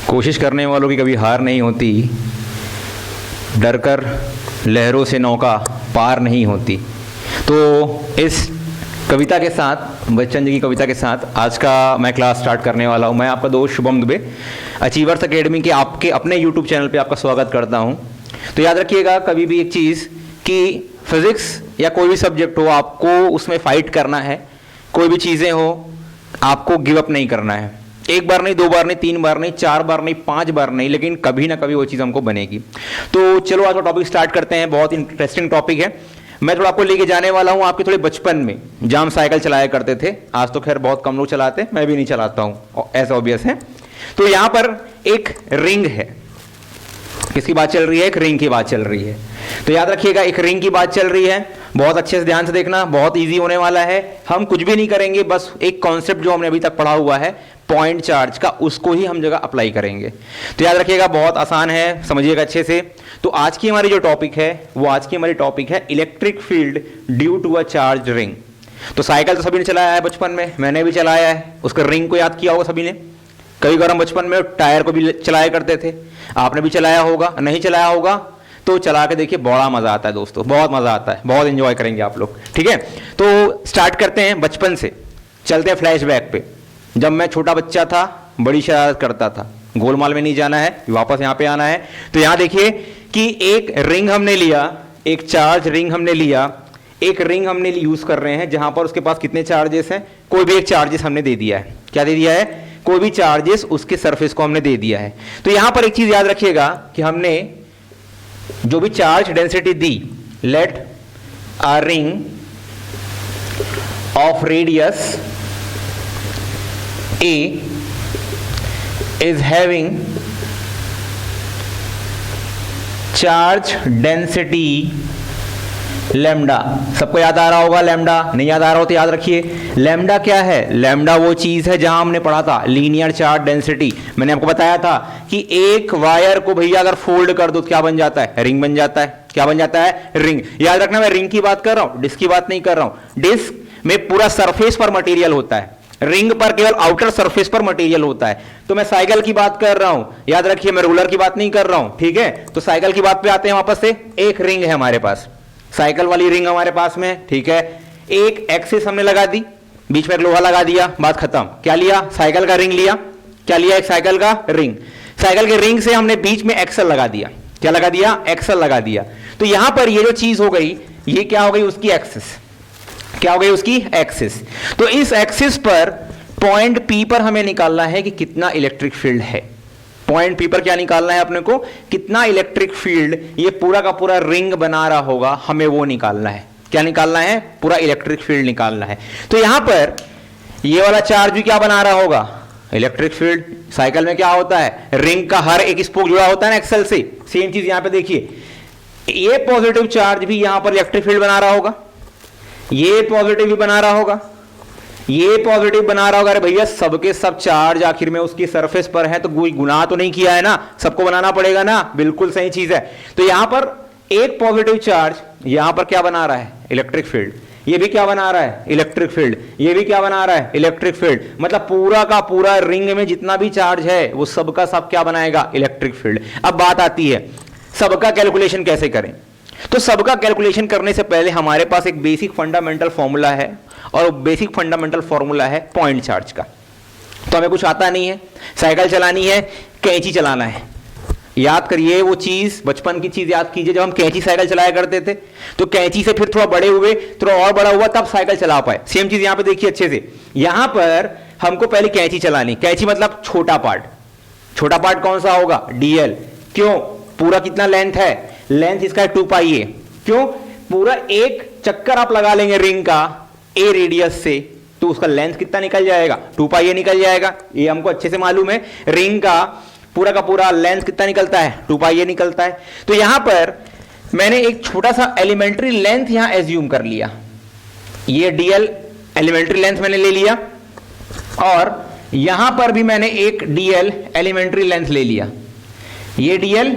कोशिश करने वालों की कभी हार नहीं होती, डरकर लहरों से नौका पार नहीं होती। तो इस कविता के साथ, बच्चन जी की कविता के साथ आज का मैं क्लास स्टार्ट करने वाला हूँ। मैं आपका दोस्त शुभम दुबे, अचीवर्स एकेडमी के आपके अपने यूट्यूब चैनल पे आपका स्वागत करता हूँ। तो याद रखिएगा कभी भी एक चीज़ कि फिज़िक्स या कोई भी सब्जेक्ट हो, आपको उसमें फाइट करना है। कोई भी चीज़ें हो, आपको गिव अप नहीं करना है। एक बार नहीं, दो बार नहीं, तीन बार नहीं, चार बार नहीं, पांच बार नहीं, लेकिन कभी ना कभी वो चीज़ हमको बनेगी। तो चलो आज का टॉपिक स्टार्ट करते हैं। बहुत इंटरेस्टिंग टॉपिक है। मैं थोड़ा आपको लेके जाने वाला हूँ आपके थोड़े बचपन में, जहाँ हम साइकिल चलाया करते थे। आज तो खैर बहुत कम लोग चलाते, मैं भी नहीं चलाता हूँ, ऐसा ऑब्वियस है। तो यहाँ पर एक रिंग है। किसकी बात चल रही है? एक रिंग की बात चल रही है। तो याद रखिएगा एक रिंग की बात चल रही है। बहुत अच्छे से ध्यान से देखना, बहुत इजी होने वाला है। हम कुछ भी नहीं करेंगे, बस एक कॉन्सेप्ट जो हमने अभी तक पढ़ा हुआ है पॉइंट चार्ज का, उसको ही हम जगह अप्लाई करेंगे। तो याद रखिएगा बहुत आसान है, समझिएगा अच्छे से। तो आज की हमारी जो टॉपिक है वो आज की हमारी टॉपिक है electric field due to a charge ring. तो साइकिल तो सभी ने चलाया है बचपन में, मैंने भी चलाया है। उसका रिंग को याद किया होगा सभी ने। कई बार हम बचपन में टायर को भी चलाया करते थे, आपने भी चलाया होगा। नहीं चलाया होगा तो चला के देखिए, बड़ा मजा आता है दोस्तों, बहुत मजा आता है, बहुत एंजॉय करेंगे आप लोग। ठीक है, तो स्टार्ट करते हैं बचपन से, चलते हैं फ्लैशबैक पे। जब मैं छोटा बच्चा था, बड़ी शरारत करता था। गोलमाल में नहीं जाना है, वापस यहाँ पे आना है। तो यहाँ देखिए कि एक रिंग हमने लिया, एक चार्ज रिंग हमने लिया। एक रिंग हमने यूज कर रहे हैं जहां पर उसके पास कितने चार्जेस हैं, कोई भी एक चार्जेस हमने दे दिया है। क्या दे दिया है? कोई भी चार्जेस उसके सरफेस को हमने दे दिया है। तो यहां पर एक चीज याद रखिएगा कि हमने जो भी चार्ज डेंसिटी दी, let a ring of radius A is having charge density lambda। सबको याद आ रहा होगा लैम्डा, नहीं याद आ रहा हो तो याद रखिए लैम्डा क्या है। लैम्डा वो चीज है जहां हमने पढ़ा था लीनियर चार्ज डेंसिटी। मैंने आपको बताया था कि एक वायर को भैया अगर फोल्ड कर दो तो क्या बन जाता है? रिंग बन जाता है। क्या बन जाता है? रिंग। याद रखना मैं रिंग की बात कर रहा हूं, डिस्क की बात नहीं कर रहा हूं। डिस्क में पूरा सरफेस पर मटेरियल होता है, रिंग पर केवल आउटर सरफेस पर मटेरियल होता है। तो मैं साइकिल की बात कर रहा हूं, याद रखिए मैं रूलर की बात नहीं कर रहा हूं। ठीक है, तो साइकिल की बात पे आते हैं वापस से। एक रिंग है हमारे पास, साइकिल वाली रिंग हमारे पास में। ठीक है, एक एक्सिस हमने लगा दी, बीच में एक लोहा लगा दिया, बात खत्म। क्या लिया? साइकिल का रिंग लिया। क्या लिया? एक साइकिल का रिंग। साइकिल के रिंग से हमने बीच में एक्सल लगा दिया। क्या लगा दिया? एक्सल लगा दिया। तो यहां पर ये जो चीज हो गई, ये क्या हो गई? उसकी एक्सिस। क्या हो गई? उसकी एक्सिस। तो इस एक्सिस पर पॉइंट पी पर हमें निकालना है कि कितना इलेक्ट्रिक फील्ड है। पॉइंट पी पर क्या निकालना है अपने को? कितना इलेक्ट्रिक फील्ड ये पूरा का पूरा रिंग बना रहा होगा, हमें वो निकालना है। क्या निकालना है? पूरा इलेक्ट्रिक फील्ड निकालना है। तो यहां पर ये वाला चार्ज भी क्या बना रहा होगा? Electric field. साइकिल में क्या होता है? रिंग का हर एक स्पोक जुड़ा होता है ना एक्सल से। सेम चीज यहां पे देखिए, ये पॉजिटिव चार्ज भी यहां पर इलेक्ट्रिक फील्ड बना रहा होगा, ये पॉजिटिव भी बना रहा होगा, ये पॉजिटिव बना रहा होगा। अरे भैया सबके सब चार्ज आखिर में उसकी सरफेस पर है, तो कोई गुनाह तो नहीं किया है ना, सबको बनाना पड़ेगा ना। बिल्कुल सही चीज है। तो यहां पर एक पॉजिटिव चार्ज यहां पर क्या बना रहा है? Electric field. ये भी क्या बना रहा है? Electric field. ये भी क्या बना रहा है? Electric field. मतलब पूरा का पूरा रिंग में जितना भी चार्ज है वो सबका सब क्या बनाएगा? Electric field. अब बात आती है सबका कैलकुलेशन कैसे करें। तो सबका कैलकुलेशन करने से पहले हमारे पास एक बेसिक फंडामेंटल फॉर्मूला है, और बेसिक फंडामेंटल फॉर्मूला है पॉइंट चार्ज का। तो हमें कुछ आता नहीं है, साइकिल चलानी है, कैंची चलाना है। याद करिए वो चीज, बचपन की चीज याद कीजिए। जब हम कैंची साइकिल चलाया करते थे तो कैंची से फिर थोड़ा बड़े हुए, थोड़ा और बड़ा हुआ, तब साइकिल चला पाए। सेम चीज यहां पे देखिए अच्छे से। यहां पर हमको पहले कैंची चलानी। कैंची मतलब छोटा पार्ट। छोटा पार्ट कौन सा होगा? डीएल। क्यों? पूरा कितना लेंथ है? लेंथ इसका 2 पाई है। क्यों? पूरा एक चक्कर आप लगा लेंगे रिंग का ए रेडियस से, तो उसका लेंथ कितना निकल जाएगा? 2 पाई निकल जाएगा। ये हमको अच्छे से मालूम है। रिंग का पूरा लेंथ कितना निकलता है? 2 पाई निकलता है। तो यहां पर मैंने एक छोटा सा एलिमेंट्री लेंथ यहां एज्यूम कर लिया। ये डीएल एलिमेंट्री लेंथ मैंने ले लिया, और यहां पर भी मैंने एक डीएल एलिमेंट्री लेंथ ले लिया। ये डीएल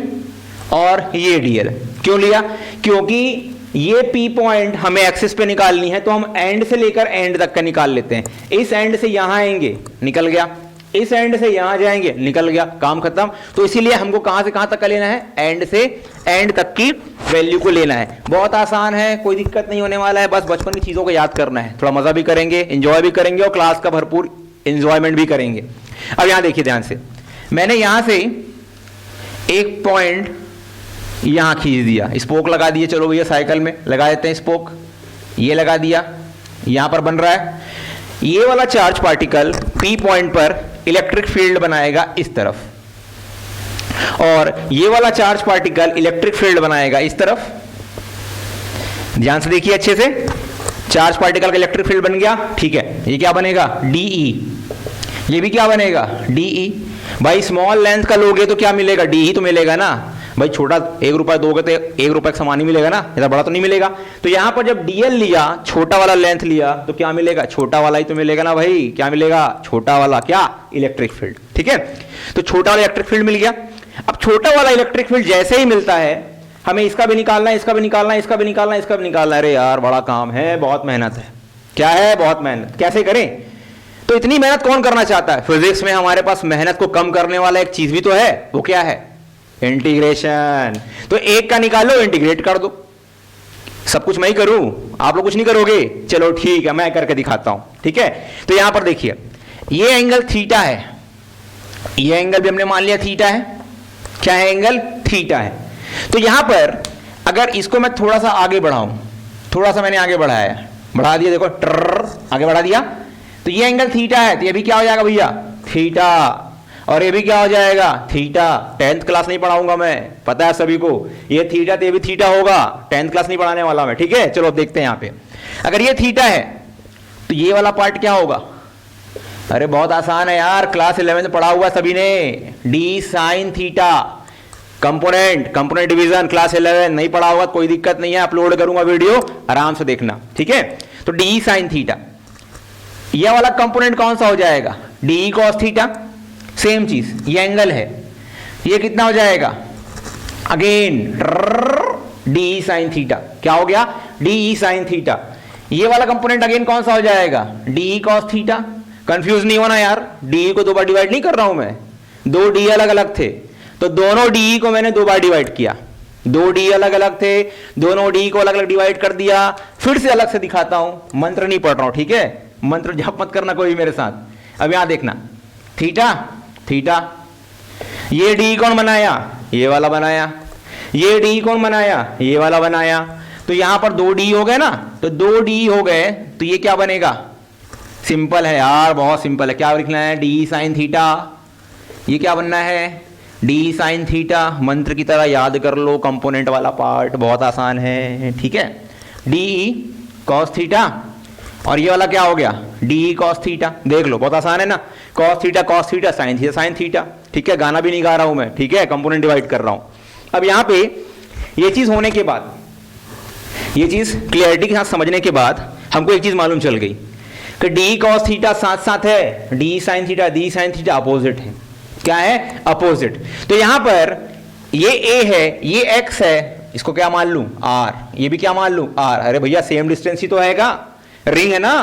और ये डीएल क्यों लिया? क्योंकि ये पी पॉइंट हमें एक्सिस पे निकालनी है, तो हम एंड से लेकर एंड तक का निकाल लेते हैं। इस एंड से यहां आएंगे, निकल गया। इस एंड से यहां जाएंगे, निकल गया, काम खत्म। तो इसीलिए हमको कहां से कहां तक का लेना है, एंड से एंड तक की वैल्यू को लेना है। बहुत आसान है, कोई दिक्कत नहीं होने वाला है, बस बचपन की चीजों को याद करना है, थोड़ा मजा भी करेंगे, एंजॉय भी करेंगे और क्लास का भरपूर एंजॉयमेंट भी करेंगे। अब यहां देखिए ध्यान से, मैंने यहां से एक पॉइंट यहां खींच दिया, स्पोक लगा दिए, चलो भैया साइकिल में लगा देते हैं स्पोक, ये लगा दिया, यहां पर बन रहा है, ये वाला चार्ज पार्टिकल पी पॉइंट पर इलेक्ट्रिक फील्ड बनाएगा इस तरफ, और ये वाला चार्ज पार्टिकल इलेक्ट्रिक फील्ड बनाएगा इस तरफ। ध्यान से देखिए अच्छे से, चार्ज पार्टिकल का इलेक्ट्रिक फील्ड बन गया, ठीक है, ये क्या बनेगा, डीई, ये भी क्या बनेगा, डीई। भाई स्मॉल लेंथ का लोगे तो क्या मिलेगा, डी ही तो मिलेगा ना भाई, छोटा 1 रुपया दोगे तो 1 रुपये का सामान ही मिलेगा ना, इतना बड़ा तो नहीं मिलेगा। तो यहां पर जब डीएल लिया, छोटा वाला लेंथ लिया, तो क्या मिलेगा, छोटा वाला ही तो मिलेगा ना भाई, क्या मिलेगा, छोटा वाला क्या, इलेक्ट्रिक फील्ड, ठीक है। तो छोटा वाला इलेक्ट्रिक फील्ड मिल गया। अब छोटा वाला इलेक्ट्रिक फील्ड जैसे ही मिलता है, हमें इसका भी निकालना है, इसका भी निकालना है, इसका भी निकालना है, इसका भी निकालना है। अरे यार बड़ा काम है, बहुत मेहनत है, क्या है, बहुत मेहनत, कैसे करें। तो इतनी मेहनत कौन करना चाहता है, फिजिक्स में हमारे पास मेहनत को कम करने वाला एक चीज भी तो है, वो क्या है, इंटीग्रेशन। तो एक का निकालो, इंटीग्रेट कर दो। सब कुछ मैं ही करूं, आप लोग कुछ नहीं करोगे, चलो ठीक है, मैं करके दिखाता हूं, ठीक है। तो यहां पर देखिए, ये एंगल थीटा है, ये एंगल भी हमने मान लिया थीटा है, क्या है, एंगल थीटा है। तो यहां पर अगर इसको मैं थोड़ा सा आगे बढ़ाऊं, थोड़ा सा मैंने आगे बढ़ाया, बढ़ा दिया, देखो ट्र आगे बढ़ा दिया, तो ये एंगल थीटा है, तो ये भी क्या हो जाएगा भैया, थीटा, और ये भी क्या हो जाएगा, थीटा। 10th क्लास नहीं पढ़ाऊंगा मैं, पता है सभी को, ये थीटा तो ये भी थीटा होगा, 10th क्लास नहीं पढ़ाने वाला मैं, ठीक है। चलो अब देखते हैं यहां पे, अगर ये थीटा है तो ये वाला पार्ट क्या होगा, अरे बहुत आसान है यार, क्लास 11 में पढ़ा हुआ सभी ने, D sine theta, component division, class 11 नहीं पढ़ा होगा कोई दिक्कत नहीं है, अपलोड करूंगा वीडियो, आराम से देखना, ठीक है। तो डी साइन थीटा, ये वाला कंपोनेंट कौन सा हो जाएगा, डी कॉस थीटा, सेम चीज, ये एंगल है, ये कितना हो जाएगा, अगेन डी साइन थीटा, क्या हो गया, डी साइन थीटा। ये वाला कंपोनेंट अगेन कौन सा हो जाएगा, डी कॉस थीटा। कंफ्यूज नहीं होना यार, डी को 2 बार डिवाइड नहीं कर रहा हूं मैं, 2 डी अलग अलग थे, तो दोनों डी को मैंने 2 बार डिवाइड किया, 2 डी अलग अलग थे, दोनों डी को अलग अलग डिवाइड कर दिया। फिर से अलग से दिखाता हूं, मंत्र नहीं पढ़ रहा हूं, ठीक है, मंत्र जप मत करना कोई मेरे साथ। अब यहां देखना, थीटा थीटा, ये डी कौन बनाया, ये वाला बनाया, ये डी कौन बनाया, ये वाला बनाया। तो यहां पर 2 डी हो गए ना, तो 2 डी हो गए, तो ये क्या बनेगा, सिंपल है यार, बहुत सिंपल है, क्या लिखना है, डी साइन थीटा, ये क्या बनना है, डी साइन थीटा, मंत्र की तरह याद कर लो, कंपोनेंट वाला पार्ट बहुत आसान है, ठीक है। डी कॉस थीटा, और ये वाला क्या हो गया, डी कॉस थीटा, देख लो बहुत आसान है ना, कॉस थीटा साइन थीटा, ठीक है। गाना भी नहीं गा रहा हूं मैं, ठीक है, कंपोनेंट डिवाइड कर रहा हूं। अब यहां पे ये चीज होने के बाद, ये चीज क्लियरिटी के साथ समझने के बाद हमको एक चीज मालूम चल गई कि डी कॉस थीटा साथ साथ है, डी साइन थीटा अपोजिट है, क्या है, अपोजिट। तो यहां पर ये ए है, ये एक्स है, इसको क्या मान लूं, आर, ये भी क्या मान लूं, आर। अरे भैया सेम डिस्टेंस ही तो हैगा, रिंग है ना,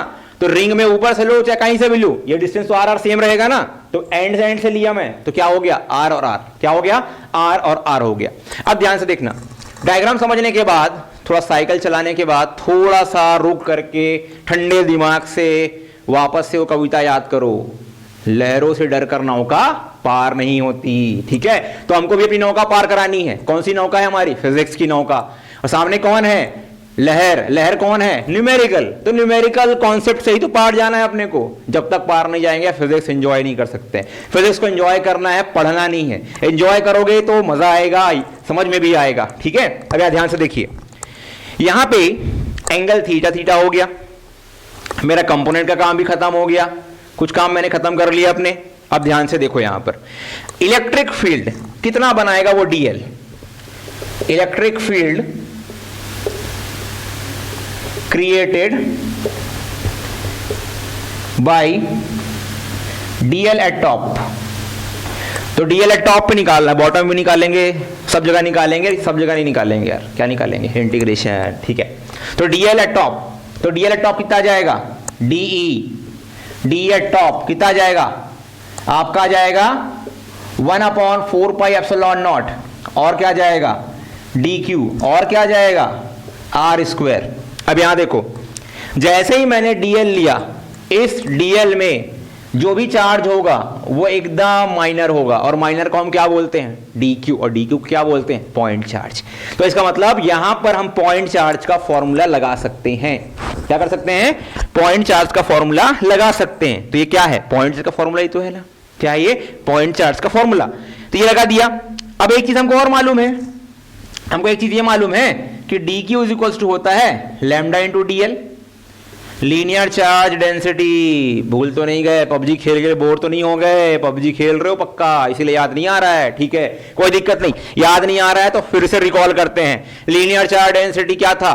तो रिंग में ऊपर से लो चाहे कहीं से भी लो, ये डिस्टेंस तो आर सेम रहेगा ना। तो एंड से एंड से लिया मैं, तो क्या हो गया, आर और आर, क्या हो गया, आर और आर हो गया। अब ध्यान से देखना, डायग्राम समझने के बाद, थोड़ा साइकिल चलाने के बाद, थोड़ा सा रुक करके ठंडे दिमाग से वापस से वो कविता याद करो, लहरों से डर कर नौका पार नहीं होती, ठीक है। तो हमको भी अपनी नौका पार करानी है, कौन सी नौका है हमारी, फिजिक्स की नौका, और सामने कौन है, लहर, लहर कौन है, न्यूमेरिकल। तो न्यूमेरिकल कॉन्सेप्ट से ही तो पार जाना है अपने को, जब तक पार नहीं जाएंगे फिजिक्स एंजॉय नहीं कर सकते। फिजिक्स को एंजॉय करना है, पढ़ना नहीं है, एंजॉय करोगे तो मजा आएगा, समझ में भी आएगा, ठीक है। अब ध्यान से देखिए, यहां पे एंगल थीटा थीटा हो गया, मेरा कंपोनेंट का काम भी खत्म हो गया, कुछ काम मैंने खत्म कर लिया अपने। अब ध्यान से देखो, यहां पर इलेक्ट्रिक फील्ड कितना बनाएगा वो DL, electric field created bye DL eight top. तो डीएल एट टॉप पे निकालना है, बॉटम भी निकालेंगे, सब जगह निकालेंगे, सब जगह नहीं निकालेंगे यार, क्या निकालेंगे, इंटीग्रेशन, ठीक है। तो डीएल एट टॉप, तो डीएल एट टॉप कितना आ जाएगा, डीई, डी एट टॉप कितना आ जाएगा, आपका आ जाएगा 1/4πε0 और क्या जाएगा dq और क्या जाएगा r²। अब यहां देखो, जैसे ही मैंने dl लिया, इस dl में जो भी चार्ज होगा वो एकदम माइनर होगा, और माइनर को हम क्या बोलते हैं dq, और dq को क्या बोलते हैं पॉइंट चार्ज। तो इसका मतलब यहां पर हम पॉइंट चार्ज का फॉर्मूला लगा सकते हैं। क्या कर सकते हैं, पॉइंट चार्ज का फॉर्मूला लगा सकते हैं। तो ये क्या है, पॉइंट चार्ज का फॉर्मूला ही तो है ना, क्या है ये पॉइंट चार्ज का फॉर्मूला। तो ये लगा दिया। अब एक चीज हमको और मालूम है, हमको एक चीज ये मालूम है कि dq इज इक्वल्स टू होता है lambda into dl, linear charge density. भूल तो नहीं गए, पबजी खेल के बोर तो नहीं हो गए, पबजी खेल रहे हो पक्का, इसीलिए याद नहीं आ रहा है, ठीक है कोई दिक्कत नहीं। याद नहीं आ रहा है तो फिर से रिकॉल करते हैं। लीनियर चार्ज डेंसिटी क्या था,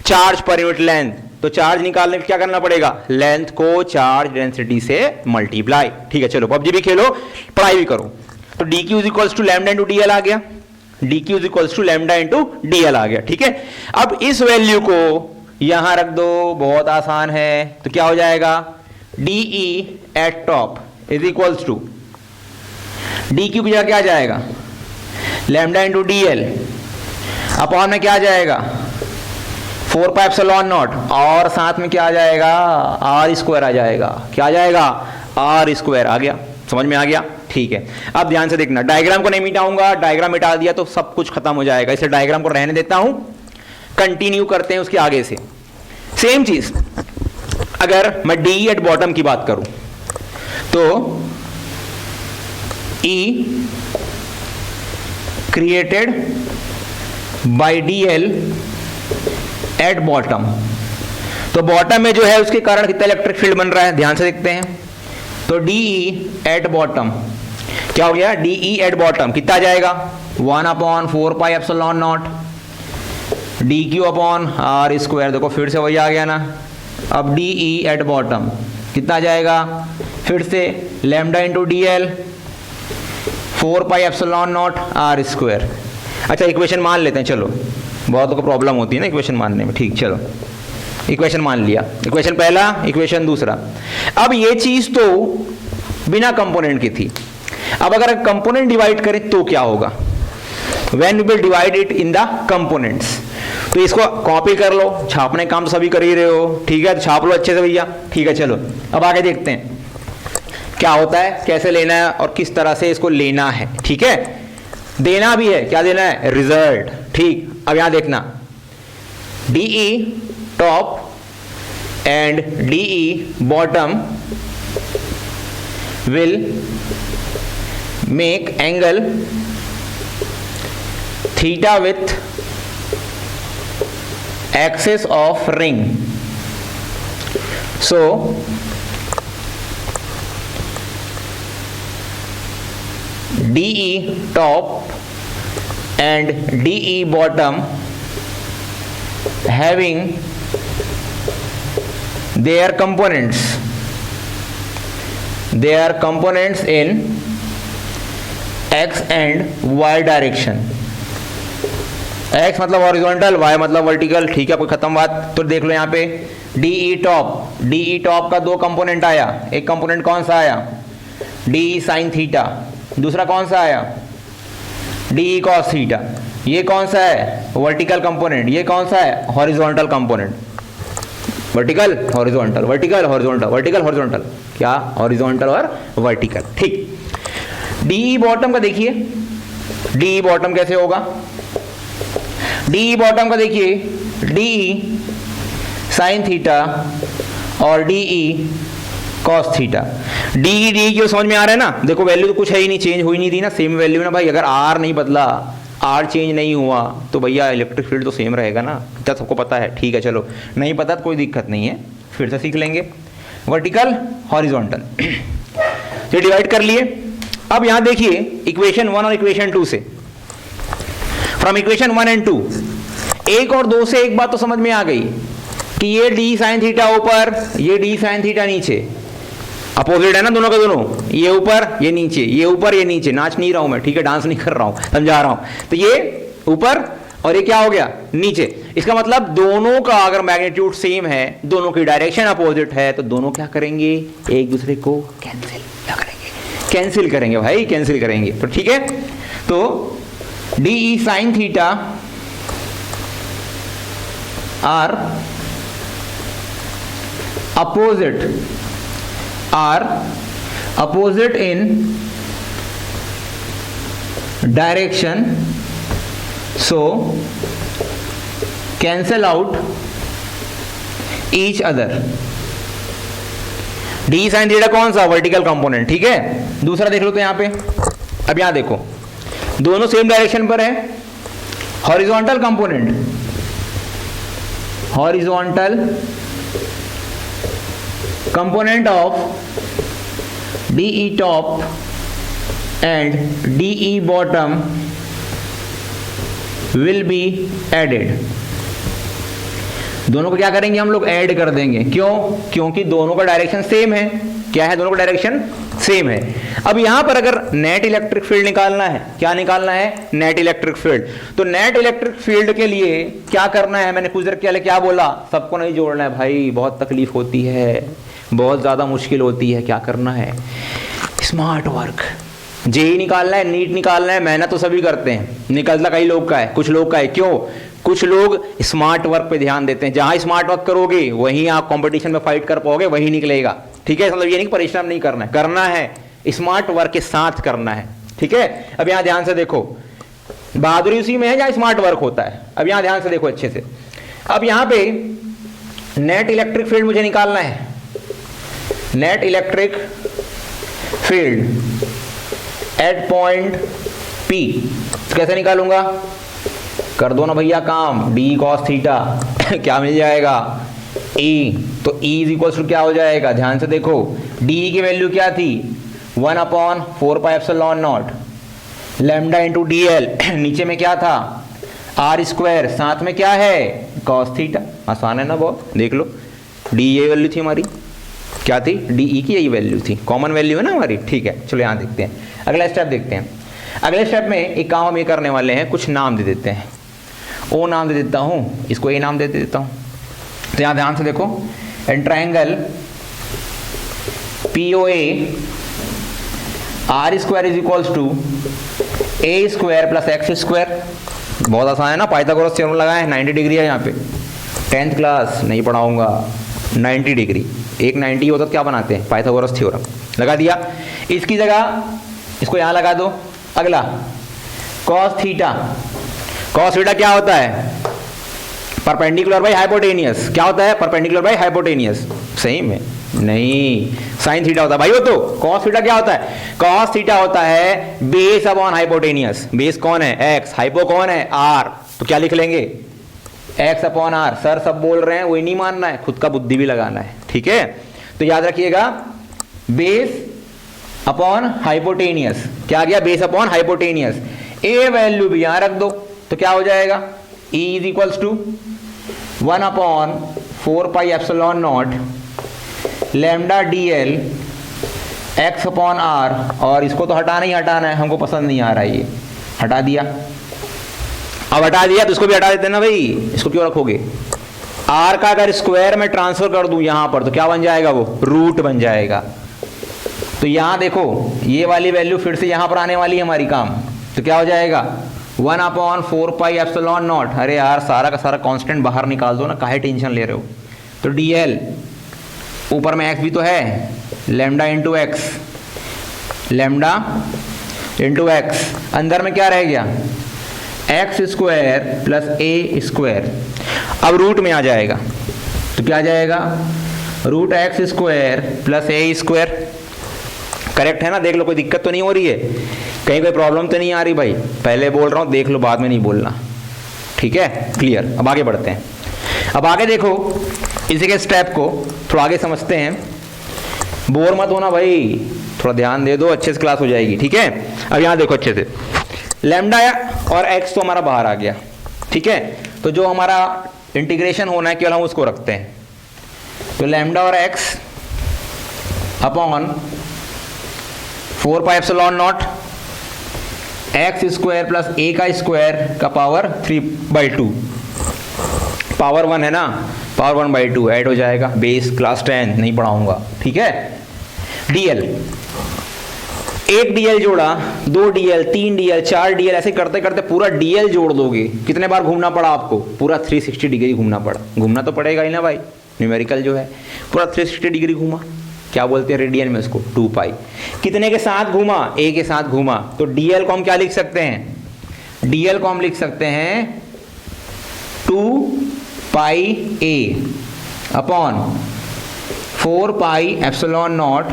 चार्ज पर यूनिट लेंथ। तो चार्ज निकालने के क्या करना पड़ेगा, लेंथ को चार्ज डेंसिटी से मल्टीप्लाई। ठीक है, चलो पबजी भी खेलो, पढ़ाई भी करो। तो dq is equals to lambda into dl आ गया, dq is equals to lambda into dl आ गया। ठीक है, अब इस वैल्यू को यहां रख दो, बहुत आसान है। तो क्या हो जाएगा, dE at top is equals to dq की जगह क्या आ जाएगा, लैम्डा इंटू dl अपॉन में क्या आ जाएगा 4πε0, और साथ में क्या आ जाएगा r² आ जाएगा। क्या आ जाएगा, r² आ गया। समझ में आ गया, ठीक है। अब ध्यान से देखना, डायग्राम को नहीं मिटाऊंगा, डायग्राम मिटा दिया तो सब कुछ खत्म हो जाएगा, इसे डायग्राम को रहने देता हूं, कंटिन्यू करते हैं उसके आगे से। सेम चीज अगर मैं डी एट बॉटम की बात करूं तो E created by DL at bottom. तो बॉटम में जो है उसके कारण कितना इलेक्ट्रिक फील्ड बन रहा है, ध्यान से देखते हैं। तो DE एट बॉटम क्या हो गया, DE एट बॉटम कितना जाएगा 1/4πε0 dq अपॉन r²। देखो फिर से वही आ गया ना। अब DE एट बॉटम कितना जाएगा, फिर से लैम्डा इंटू dl 4πε0 r²। अच्छा इक्वेशन मान लेते हैं, चलो बहुतों को प्रॉब्लम होती है ना इक्वेशन मानने में। ठीक, चलो इक्वेशन मान लिया, इक्वेशन पहला, इक्वेशन दूसरा। अब ये चीज तो बिना कंपोनेंट की थी। अब अगर कंपोनेंट डिवाइड करें तो क्या होगा, when we will divide it in the components. तो इसको कॉपी कर लो, छापने काम तो सभी कर ही रहे हो, ठीक है, तो छाप लो अच्छे से भैया। ठीक है, चलो अब आगे देखते हैं क्या होता है, कैसे लेना है और किस तरह से इसको लेना है। ठीक है, देना भी है, क्या देना है, रिजल्ट। ठीक, अब यहां देखना DE top and DE bottom will make angle theta with axis of ring. So DE top and DE bottom having their components in x and y direction. x मतलब हॉरिजॉन्टल, y मतलब vertical. ठीक है, कोई खत्म बात। तो देख लो यहाँ पे DE टॉप का दो कंपोनेंट आया। एक कंपोनेंट कौन सा आया, DE साइन थीटा, दूसरा कौन सा आया DE कॉस थीटा। ये कौन सा है, वर्टिकल कंपोनेंट, ये कौन सा है, horizontal component. Vertical horizontal, vertical horizontal, vertical horizontal, क्या हॉरिजॉन्टल और वर्टिकल। ठीक, DE बॉटम का देखिए, DE बॉटम कैसे होगा, DE बॉटम का देखिए DE साइन थीटा और DE कॉस थीटा। DE क्यों समझ में आ रहा है ना। देखो वैल्यू तो कुछ है ही नहीं, चेंज हुई नहीं थी ना, सेम वैल्यू ना भाई। अगर R नहीं बदला, R चेंज नहीं हुआ तो भैया इलेक्ट्रिक फील्ड तो सेम रहेगा ना, क्या सबको पता है। ठीक है, चलो नहीं पता तो कोई दिक्कत नहीं है, फिर से सीख लेंगे। वर्टिकल हॉरिजॉन्टल ये डिवाइड कर लिए। अब यहां देखिए इक्वेशन 1 और इक्वेशन 2 से, फ्रॉम इक्वेशन 1 एंड 2, 1 और 2 से एक बात तो समझ में आ गई कि ये D साइन थीटा ऊपर, ये D साइन थीटा नीचे, अपोजिट है ना दोनों का दोनों, ये ऊपर ये नीचे, ये ऊपर ये नीचे। नाच नहीं रहा हूं मैं, ठीक है, डांस नहीं कर रहा हूं, समझा रहा हूं। तो ये ऊपर और ये क्या हो गया, नीचे। इसका मतलब दोनों का अगर मैग्नीट्यूड सेम है, दोनों की डायरेक्शन अपोजिट है, तो दोनों क्या करेंगे, एक दूसरे को कैंसिल क्या करेंगे, कैंसिल करेंगे भाई, कैंसिल करेंगे। तो ठीक है, तो D E sine theta are opposite in direction, so cancel out each other. D sine theta कौन सा? वर्टिकल कंपोनेंट, ठीक है। दूसरा देख लो तो यहां पे, अब यहां देखो दोनों सेम डायरेक्शन पर है। Horizontal component, horizontal component of DE top and DE bottom will be added. दोनों को क्या करेंगे हम लोग? ऐड कर देंगे। क्यों? क्योंकि दोनों का डायरेक्शन सेम है। क्या है? दोनों का डायरेक्शन सेम है। अब यहां पर अगर नेट इलेक्ट्रिक फील्ड निकालना है, क्या निकालना है? Net electric field. तो नेट इलेक्ट्रिक फील्ड के लिए क्या करना है? मैंने कुछ देर पहले क्या बोला? सबको नहीं जोड़ना है भाई, बहुत तकलीफ होती है, बहुत ज्यादा मुश्किल होती है। क्या करना है? Smart work. जेई निकालना है, नीट निकालना है, मेहनत तो सभी करते हैं, निकलता कई लोग का है, कुछ लोग का है। क्यों? कुछ लोग स्मार्ट वर्क पे ध्यान देते हैं। जहां स्मार्ट वर्क करोगे वहीं आप कंपटीशन में फाइट कर पाओगे, वहीं निकलेगा। ठीक है, मतलब ये नहीं परिश्रम नहीं करना है, करना है, स्मार्ट वर्क के साथ करना है। ठीक है, अब यहां ध्यान से देखो, बहादुरी उसी में है जहां स्मार्ट वर्क होता है। अब यहां ध्यान से देखो अच्छे से। अब यहां पे नेट इलेक्ट्रिक फील्ड मुझे निकालना है। Net electric field at point P कैसे निकालूंगा? कर दो ना भैया काम, डी कॉस थीटा क्या मिल जाएगा? ई। तो ई इज इक्वल टू क्या हो जाएगा? ध्यान से देखो, डी की वैल्यू क्या थी? 1/4πε0 लैम्डा इंटू डी एल। नीचे में क्या था? आर स्क्वायर, साथ में क्या है? Cos theta. आसान है ना बहुत, देख लो। डी ये वैल्यू थी हमारी, क्या थी? डी ई की यही वैल्यू थी, कॉमन वैल्यू है ना हमारी। ठीक है, चलो यहाँ देखते हैं, अगला स्टेप देखते हैं। अगले स्टेप में एक काम हम ये करने वाले हैं, कुछ नाम दे देते हैं। ओ नाम दे देता हूँ, इसको ए नाम दे देता हूँ। तो यहाँ ध्यान से देखो, and triangle P O A R square is equals to A square plus X square. बहुत आसान है ना, पाइथागोरस थ्योरम लगाए, 90 डिग्री है यहाँ पे। 10th क्लास नहीं पढ़ाऊंगा, 90 डिग्री, एक 90 होता तो क्या बनाते हैं? पाइथागोरस थ्योरम लगा दिया। इसकी जगह इसको यहाँ लगा दो। अगला कॉस थीटा। कॉस थीटा क्या होता है? Perpendicular by hypotenuse. क्या होता है? Perpendicular by hypotenuse. सही में नहीं, साइन थीटा होता है भाई वो। तो कॉस थीटा क्या होता है? कॉस थीटा होता है बेस अपॉन हाइपोटेनियस। बेस कौन है? एक्स, हाइपो कौन है? आर। तो क्या लिख लेंगे? X upon are. सर सब बोल रहे हैं, वही नहीं मानना है, खुद का बुद्धि भी लगाना है। ठीक है, तो याद रखिएगा, बेस अपॉन हाइपोटेनियस। क्या गया? Base upon hypotenuse. A value भी यहां रख दो, तो क्या हो जाएगा? E is equals to 1/4πε0 lambda d l x upon r. और इसको तो हटाना ही हटाना है, हमको पसंद नहीं आ रहा है, ये हटा दिया। अब हटा दिया तो इसको भी हटा देते हैं ना भाई, इसको क्यों रखोगे? आर का अगर स्क्वायर में ट्रांसफर कर दूं यहां पर, तो क्या बन जाएगा? वो रूट बन जाएगा। तो यहां देखो, ये वाली वैल्यू फिर से यहां पर आने वाली है हमारी काम। तो क्या हो जाएगा? 1/4πε0। अरे यार, सारा का सारा कांस्टेंट बाहर निकाल दो ना, काहे टेंशन ले रहे हो? तो डी एल, ऊपर में एक्स भी तो है, lambda into x, lambda into x, अंदर में क्या रह गया? एक्स स्क्वायर प्लस ए स्क्वायर। अब रूट में आ जाएगा, तो क्या आ जाएगा? रूट एक्स स्क्वायर प्लस ए स्क्वायर। करेक्ट है ना? देख लो, कोई दिक्कत तो नहीं हो रही है, कहीं कोई प्रॉब्लम तो नहीं आ रही भाई? पहले बोल रहा हूं, देख लो, बाद में नहीं बोलना। ठीक है, क्लियर। अब आगे बढ़ते हैं। अब आगे देखो, इसी के स्टेप को थोड़ा आगे समझते हैं। बोर मत होना भाई, थोड़ा ध्यान दे दो, अच्छे से क्लास हो जाएगी। ठीक है, अब यहां देखो अच्छे से, लैम्डा और एक्स तो हमारा बाहर आ गया। ठीक है, तो जो हमारा इंटीग्रेशन होना है केवल हम उसको रखते हैं। तो लैम्डा और x upon 4πε0 x square plus a का स्क्वायर का पावर 3/2, पावर 1 है ना, पावर 1/2 ऐड हो जाएगा। बेस क्लास 10 नहीं पढ़ाऊंगा। ठीक है, डीएल एक डीएल जोड़ा, 2 डीएल, 3 डीएल, 4 डीएल, ऐसे करते करते पूरा डीएल जोड़ दोगे, कितने बार घूमना पड़ा आपको? पूरा 360 डिग्री घूमना पड़ा। घूमना तो पड़ेगा ही ना भाई, न्यूमेरिकल जो है पूरा 360 डिग्री घूमा। क्या बोलते हैं रेडियन में उसको? 2 पाई। कितने के साथ घूमा? ए के साथ घूमा। तो डीएल को हम क्या लिख सकते हैं? डीएल को हम लिख सकते हैं 2 pi a upon 4 pi epsilon naught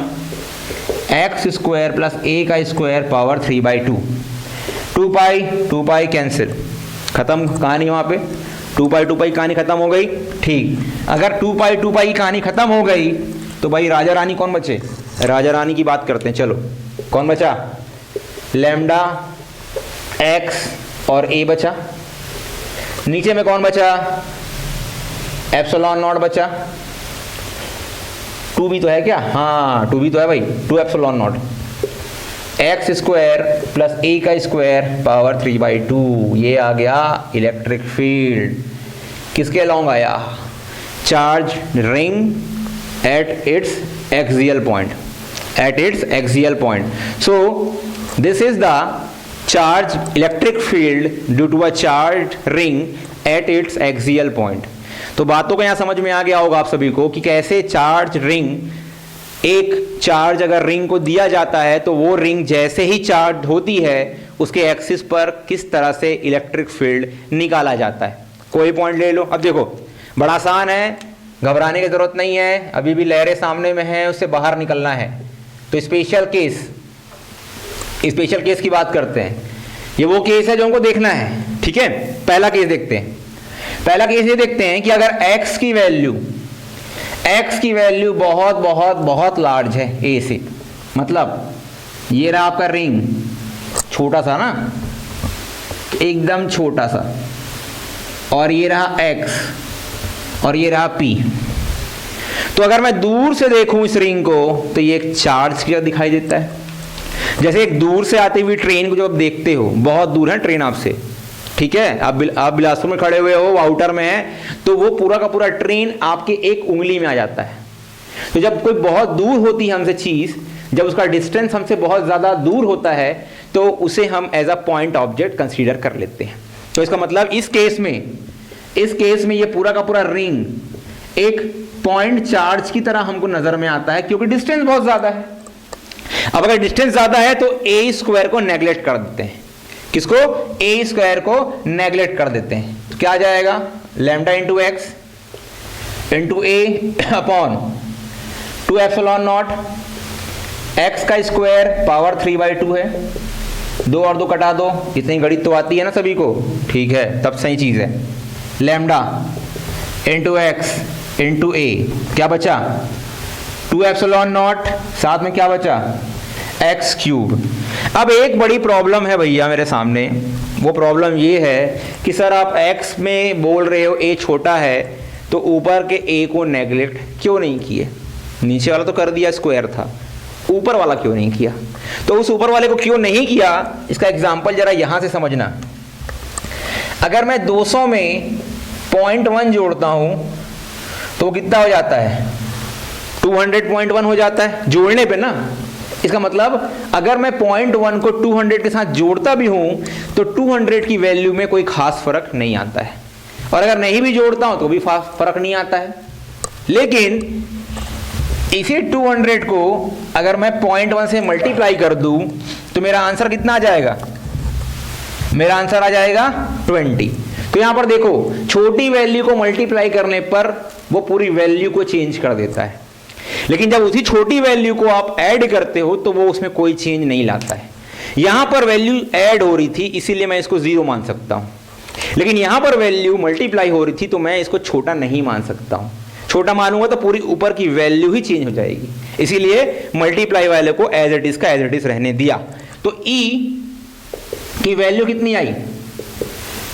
x square plus a का स्क्वायर पावर 3/2। 2 पाई कैंसिल, खत्म कहानी। वहां पे 2 पाई कहानी खत्म हो गई। ठीक, अगर 2 पाई की कहानी खत्म हो गई तो भाई राजा रानी कौन बचे? राजा रानी की बात करते हैं। चलो, कौन बचा? लैम्डा एक्स और ए बचा। नीचे में कौन बचा? एप्सिलॉन नॉट बचा। 2 भी तो है क्या? हाँ, 2 भी तो है भाई। 2 epsilon naught x square plus a का स्क्वायर पावर 3/2। ये आ गया इलेक्ट्रिक फील्ड। किसके अलोंग आया? Charge ring at its axial point, at its axial point. So this is the charge electric field due to a charged ring at its axial point. तो बातों को यहाँ समझ में आ गया होगा आप सभी को कि कैसे चार्ज रिंग, एक चार्ज अगर रिंग को दिया जाता है तो वो रिंग जैसे ही चार्ज होती है उसके एक्सिस पर किस तरह से इलेक्ट्रिक फील्ड निकाला जाता है। कोई पॉइंट ले लो। अब देखो, बड़ा आसान है, घबराने की जरूरत नहीं है। अभी भी लहरें सामने में हैं, उससे बाहर निकलना है। तो स्पेशल केस की बात करते हैं। ये वो केस है जो हमको देखना है, ठीक है। पहला केस देखते हैं। पहला केस ये देखते हैं कि अगर x की वैल्यू बहुत बहुत बहुत लार्ज है a से, मतलब ये रहा आपका रिंग, छोटा सा ना, एकदम छोटा सा, और ये रहा x और ये रहा P। तो अगर मैं दूर से देखूं इस रिंग को तो ये एक चार्ज की दिखाई देता है। जैसे एक दूर से आती हुई ट्रेन को जब आप देखते हो, बहुत दूर है ट्रेन आपसे, ठीक है, आप बिलासपुर में खड़े हुए हो, आउटर में है, तो वो पूरा का पूरा ट्रेन आपके एक उंगली में आ जाता है। तो जब कोई बहुत दूर होती है हमसे चीज, जब उसका डिस्टेंस हमसे बहुत ज्यादा दूर होता है तो उसे हम as a point object consider कर लेते हैं। तो इसका मतलब इस केस में ये पूरा का पूरा रिंग एक पॉइंट चार्ज की तरह हमको नजर में आता है, क्योंकि डिस्टेंस बहुत ज्यादा है। अब अगर डिस्टेंस ज्यादा है तो ए स्क्वायर को नेग्लेक्ट कर देते हैं। किसको? ए स्क्वायर को नेग्लेक्ट कर देते हैं। तो क्या आ जाएगा? Lambda into x into a upon 2 epsilon naught x का स्क्वायर पावर 3/2 है। 2 और 2 कटा दो, इतनी गणित तो आती है ना सभी को, ठीक है, तब सही चीज है। लैम्डा इंटू एक्स इंटू ए, क्या बचा? 2 एप्सिलॉन नॉट, साथ में क्या बचा? X cube. अब एक बड़ी प्रॉब्लम है भैया मेरे सामने, वो प्रॉब्लम ये है कि सर आप एक्स में बोल रहे हो ए छोटा है, तो ऊपर के ए को नेग्लेक्ट क्यों नहीं किए? नीचे वाला तो कर दिया, स्क्वायर था, ऊपर वाला क्यों नहीं किया? तो उस ऊपर वाले को क्यों नहीं किया, इसका एग्जाम्पल जरा यहां से समझना। अगर मैं 200 में 0.1 जोड़ता हूं तो वो कितना हो जाता है? 200.1 हो जाता है जोड़ने पे ना। इसका मतलब अगर मैं 0.1 को 200 के साथ जोड़ता भी हूं तो 200 की वैल्यू में कोई खास फर्क नहीं आता है, और अगर नहीं भी जोड़ता हूं तो भी फर्क नहीं आता है। लेकिन इसी 200 को अगर मैं 0.1 से मल्टीप्लाई कर दूं तो मेरा आंसर कितना आ जाएगा? मेरा आंसर आ जाएगा 20। तो यहां पर देखो, छोटी वैल्यू को मल्टीप्लाई करने पर वो पूरी वैल्यू को चेंज कर देता है, लेकिन जब उसी छोटी वैल्यू को आप ऐड करते हो तो वो उसमें कोई चेंज नहीं लाता है। यहां पर वैल्यू ऐड हो रही थी इसीलिए मैं इसको 0 मान सकता हूं, लेकिन यहां पर वैल्यू मल्टीप्लाई हो रही थी तो मैं इसको छोटा नहीं मान सकता हूं। छोटा मानूंगा तो पूरी ऊपर की वैल्यू ही चेंज हो जाएगी, इसीलिए मल्टीप्लाई वाले को एज इट इज का एज इट इज रहने दिया। तो E की वैल्यू कितनी आई?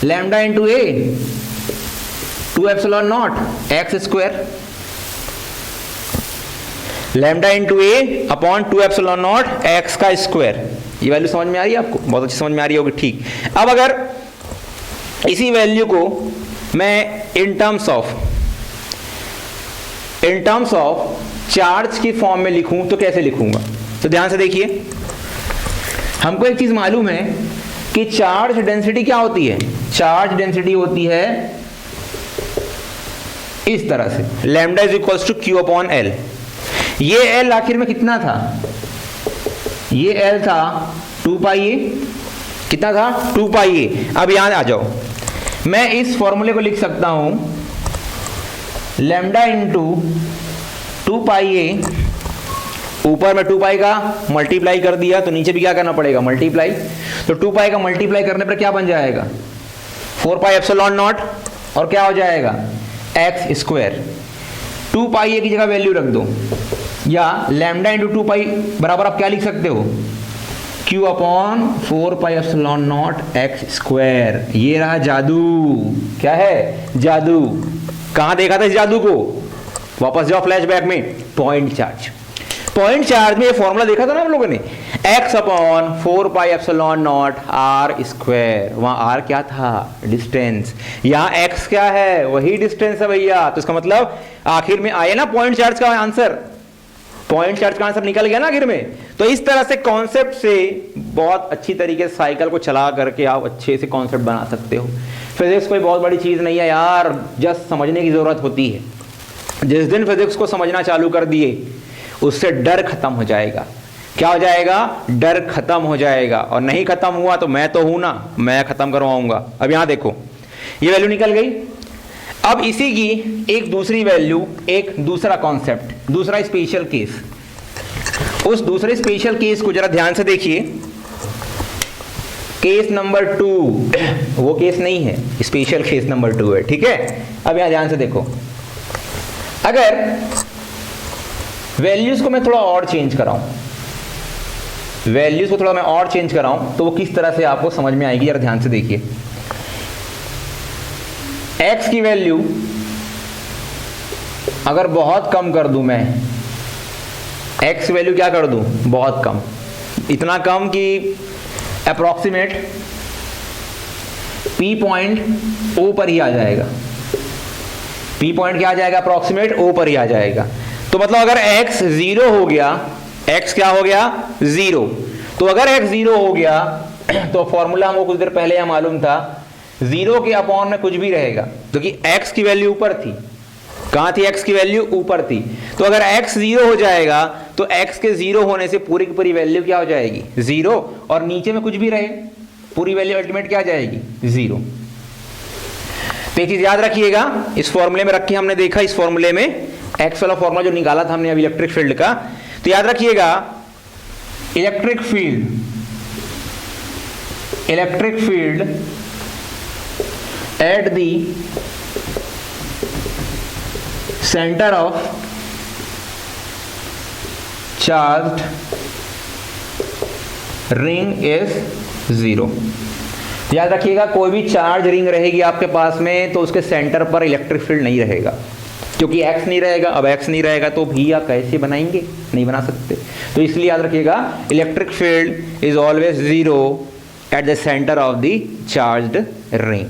Lambda into a 2 epsilon naught x square, lambda into a upon 2 epsilon naught x का स्क्वायर। ये वैल्यू समझ में आ रही है आपको? बहुत अच्छी समझ में आ रही होगी, ठीक। अब अगर इसी वैल्यू को मैं इन टर्म्स ऑफ चार्ज की फॉर्म में लिखूं तो कैसे लिखूंगा? तो ध्यान से देखिए, हमको एक चीज मालूम है कि चार्ज डेंसिटी क्या होती है, चार्ज डेंसिटी होती है इस तरह से, lambda is equals to Q upon L. ये एल आखिर में कितना था, ये एल था 2 पाई ए, कितना था 2 पाई ए। अब यहां आ जाओ, मैं इस फॉर्मूले को लिख सकता हूं लैम्डा इंटू 2 पाई ए, ऊपर में 2 पाई का मल्टीप्लाई कर दिया तो नीचे भी क्या करना पड़ेगा, मल्टीप्लाई। तो 2 पाई का मल्टीप्लाई करने पर क्या बन जाएगा 4 पाई एप्सिलॉन नॉट, और क्या हो जाएगा एक्स स्क्वायर। 2 पाई ए की जगह वैल्यू रख दो, या लैम्डा इंटू 2 पाई बराबर आप क्या लिख सकते हो, Q upon 4 pi epsilon naught x square. ये रहा जादू, क्या है जादू। कहां देखा था इस जादू को, वापस जाओ फ्लैशबैक में, पॉइंट चार्ज। पॉइंट चार्ज में ये फॉर्मूला देखा था ना हम लोगों ने, x upon 4 pi epsilon naught R square. वहां r क्या था, डिस्टेंस, यहाँ x क्या है, वही डिस्टेंस है भैया। तो इसका मतलब आखिर में आए ना पॉइंट चार्ज का आंसर, पॉइंट चार्ज का आंसर निकल गया ना आखिर में। तो इस तरह से कॉन्सेप्ट से बहुत अच्छी तरीके से साइकिल को चला करके आप अच्छे से कॉन्सेप्ट बना सकते हो। फिजिक्स कोई बहुत बड़ी चीज नहीं है यार, जस्ट समझने की जरूरत होती है। जिस दिन फिजिक्स को समझना चालू कर दिए उससे डर खत्म हो जाएगा। क्या हो जाएगा, डर खत्म हो जाएगा। और नहीं खत्म हुआ तो मैं तो हूं ना, मैं खत्म करवाऊंगा। अब यहां देखो ये वैल्यू निकल गई। अब इसी की एक दूसरी वैल्यू, एक दूसरा कॉन्सेप्ट, दूसरा स्पेशल केस। उस दूसरे स्पेशल केस को जरा ध्यान से देखिए, केस नंबर 2, वो केस नहीं है, स्पेशल केस नंबर 2 है, ठीक है। अब यहां ध्यान से देखो, अगर वैल्यूज को मैं थोड़ा और चेंज कराऊं, वैल्यूज को थोड़ा मैं और चेंज कराऊं तो वो किस तरह से आपको समझ में आएगी, यार ध्यान से देखिए। x की वैल्यू अगर बहुत कम कर दूं मैं, x वैल्यू क्या कर दूं, बहुत कम, इतना कम कि अप्रोक्सीमेट P पॉइंट O पर ही आ जाएगा। P पॉइंट क्या आ जाएगा, अप्रोक्सीमेट O पर ही आ जाएगा। तो मतलब अगर x 0 हो गया, x क्या हो गया 0, तो अगर x 0 हो गया तो फॉर्मूला हमको कुछ देर पहले यह मालूम था, 0 के अपॉन में कुछ भी रहेगा, क्योंकि x की वैल्यू ऊपर थी। कहां थी, x की वैल्यू ऊपर थी। तो अगर x 0 हो जाएगा तो x के 0 होने से पूरी की पूरी वैल्यू क्या हो जाएगी 0, और नीचे में कुछ भी रहे पूरी वैल्यू अल्टीमेट क्या आ जाएगी 0। तो एक चीज याद रखिएगा, इस फॉर्मूले में रख के हमने देखा, इस फॉर्मूले में x वाला फॉर्मूला जो निकाला था हमने अभी इलेक्ट्रिक फील्ड का, तो याद रखिएगा electric field at the centre of charged ring is 0। याद रखिएगा कोई भी चार्ज रिंग रहेगी आपके पास में तो उसके सेंटर पर इलेक्ट्रिक फील्ड नहीं रहेगा, क्योंकि x नहीं रहेगा। अब x नहीं रहेगा तो भी आप कैसे बनाएंगे, नहीं बना सकते। तो इसलिए याद रखिएगा electric field is always 0 at the centre of the charged ring.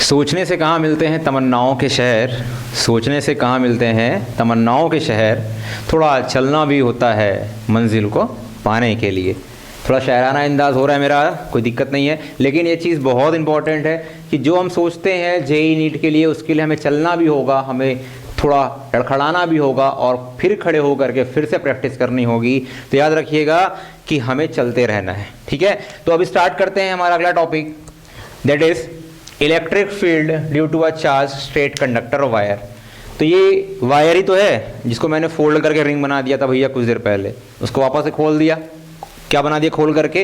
सोचने से कहाँ मिलते हैं तमन्नाओं के शहर, सोचने से कहाँ मिलते हैं तमन्नाओं के शहर, थोड़ा चलना भी होता है मंजिल को पाने के लिए। थोड़ा शायराना अंदाज हो रहा है मेरा, कोई दिक्कत नहीं है, लेकिन ये चीज़ बहुत इंपॉर्टेंट है कि जो हम सोचते हैं जेईई नीट के लिए, उसके लिए हमें चलना भी होगा, हमें थोड़ा लड़खड़ाना भी होगा और फिर खड़े होकर के फिर से प्रैक्टिस करनी होगी। तो याद रखिएगा कि हमें चलते रहना है, ठीक है। तो अब स्टार्ट करते हैं हमारा अगला topic, that is electric field due to a charge straight conductor wire. तो ये वायर ही तो है जिसको मैंने फोल्ड करके रिंग बना दिया था भैया कुछ देर पहले, उसको वापस से खोल दिया, क्या बना दिया खोल करके,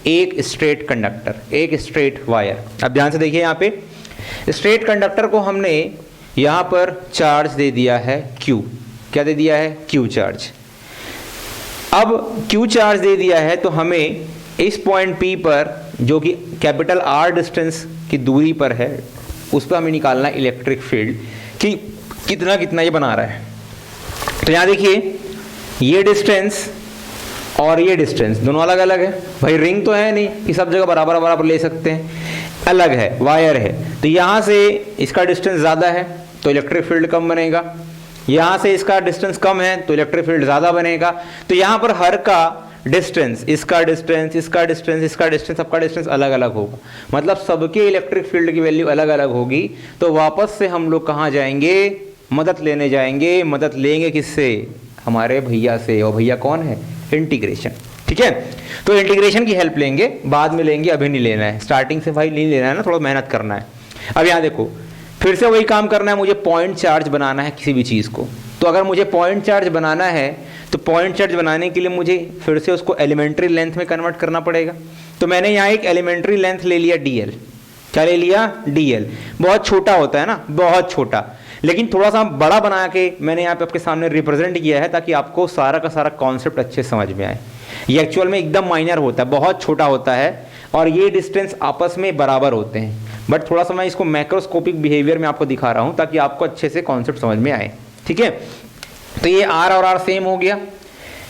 एक स्ट्रेट कंडक्टर, एक स्ट्रेट वायर। अब ध्यान से देखिए, यहाँ पे स्ट्रेट कंडक्टर को हमने यहाँ पर चार्ज दे दिया है Q, क्या दे दिया है Q चार्ज। अब Q चार्ज दे दिया है तो हमें इस पॉइंट P पर, जो कि कैपिटल R डिस्टेंस की दूरी पर है, उस पर हमें निकालना है इलेक्ट्रिक फील्ड कि कितना कितना ये बना रहा है। तो यहाँ देखिए ये डिस्टेंस और ये डिस्टेंस दोनों अलग अलग है भाई, रिंग तो है नहीं कि सब जगह बराबर बराबर ले सकते हैं, अलग है, वायर है। तो यहाँ से इसका डिस्टेंस ज़्यादा है तो इलेक्ट्रिक फील्ड कम बनेगा, यहाँ से इसका डिस्टेंस कम है तो इलेक्ट्रिक फील्ड ज़्यादा बनेगा। तो यहाँ पर हर का डिस्टेंस, इसका डिस्टेंस, इसका डिस्टेंस, इसका डिस्टेंस, सबका डिस्टेंस अलग अलग होगा, मतलब सबके इलेक्ट्रिक फील्ड की वैल्यू अलग अलग होगी। तो वापस से हम लोग कहाँ जाएंगे, मदद लेने जाएंगे। मदद लेंगे किससे, हमारे भैया से। और भैया कौन है, इंटीग्रेशन। ठीक है, तो इंटीग्रेशन की हेल्प लेंगे, बाद में लेंगे, अभी नहीं लेना है, स्टार्टिंग से भाई नहीं लेना है ना, थोड़ा मेहनत करना है। अब यहाँ देखो फिर से वही काम करना है, मुझे पॉइंट चार्ज बनाना है किसी भी चीज़ को। तो अगर मुझे पॉइंट चार्ज बनाना है तो पॉइंट चार्ज बनाने के लिए मुझे फिर से उसको एलिमेंट्री लेंथ में कन्वर्ट करना पड़ेगा। तो मैंने यहाँ एक एलिमेंट्री लेंथ ले लिया dl। क्या ले लिया, dl। बहुत छोटा होता है ना, बहुत छोटा, लेकिन थोड़ा सा बड़ा बना के मैंने यहाँ पे आपके सामने रिप्रेजेंट किया है ताकि आपको सारा का सारा कॉन्सेप्ट अच्छे समझ में आए। ये एक्चुअल में एकदम माइनर होता है, बहुत छोटा होता है, और ये डिस्टेंस आपस में बराबर होते हैं। बट थोड़ा सा मैं इसको मैक्रोस्कोपिक बिहेवियर में आपको दिखा रहा हूँ ताकि आपको अच्छे से कॉन्सेप्ट समझ में आए। ठीक है, तो ये r और r सेम हो गया।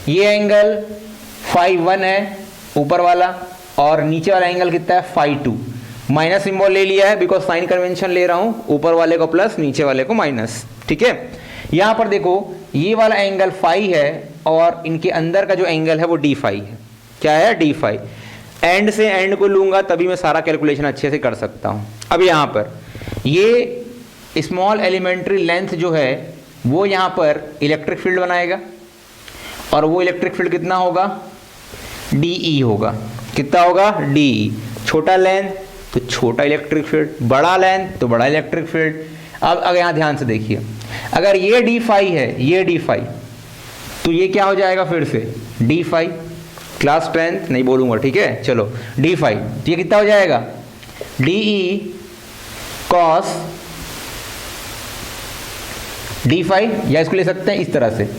ये एंगल φ1 है ऊपर वाला, और नीचे वाला एंगल कितना है, φ2। माइनस सिंबल ले लिया है बिकॉज साइन कन्वेंशन ले रहा हूँ, ऊपर वाले को प्लस, नीचे वाले को माइनस। ठीक है, यहाँ पर देखो ये वाला एंगल φ है और इनके अंदर का जो एंगल है वो d φ है। क्या है, d φ। एंड से एंड को लूंगा तभी मैं सारा कैलकुलेशन अच्छे से कर सकता हूँ। अब यहाँ पर ये स्मॉल एलिमेंट्री लेंथ जो है वो यहाँ पर इलेक्ट्रिक फील्ड बनाएगा, और वो इलेक्ट्रिक फील्ड कितना होगा, DE होगा। कितना होगा, DE। छोटा लेंथ तो छोटा इलेक्ट्रिक फील्ड, बड़ा लेंथ तो बड़ा इलेक्ट्रिक फील्ड। अब अगर यहाँ ध्यान से देखिए, अगर ये d φ है, ये d φ, तो ये क्या हो जाएगा फिर से d φ। क्लास 10th नहीं बोलूँगा, ठीक है, चलो d φ। तो ये कितना हो जाएगा, DE cos d φ, या इसको ले सकते हैं इस तरह से,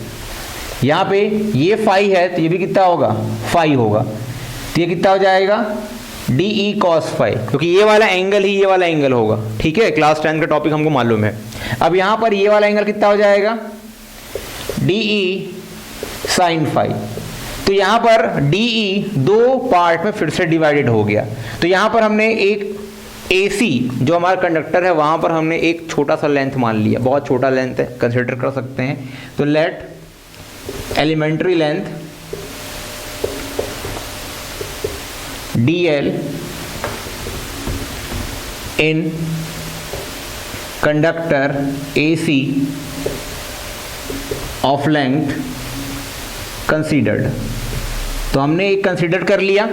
यहाँ पे ये फाई है तो ये भी कितना होगा, फाई होगा। तो ये कितना हो जाएगा, DE cos फाई, क्योंकि ये वाला एंगल ही ये वाला एंगल होगा। ठीक है, क्लास 10 का टॉपिक हमको मालूम है। अब यहाँ पर ये वाला एंगल कितना हो जाएगा, DE sin फाई। तो यहाँ पर DE दो पार्ट में फिर से डिवाइडेड हो गया। तो यहाँ पर हमने एक AC जो हमारा कंडक्टर है वहाँ पर हमने एक छोटा सा लेंथ मान लिया, बहुत छोटा लेंथ है, कंसिडर कर सकते हैं। तो let elementary length DL in conductor AC of length considered. तो हमने एक कंसीडर कर लिया।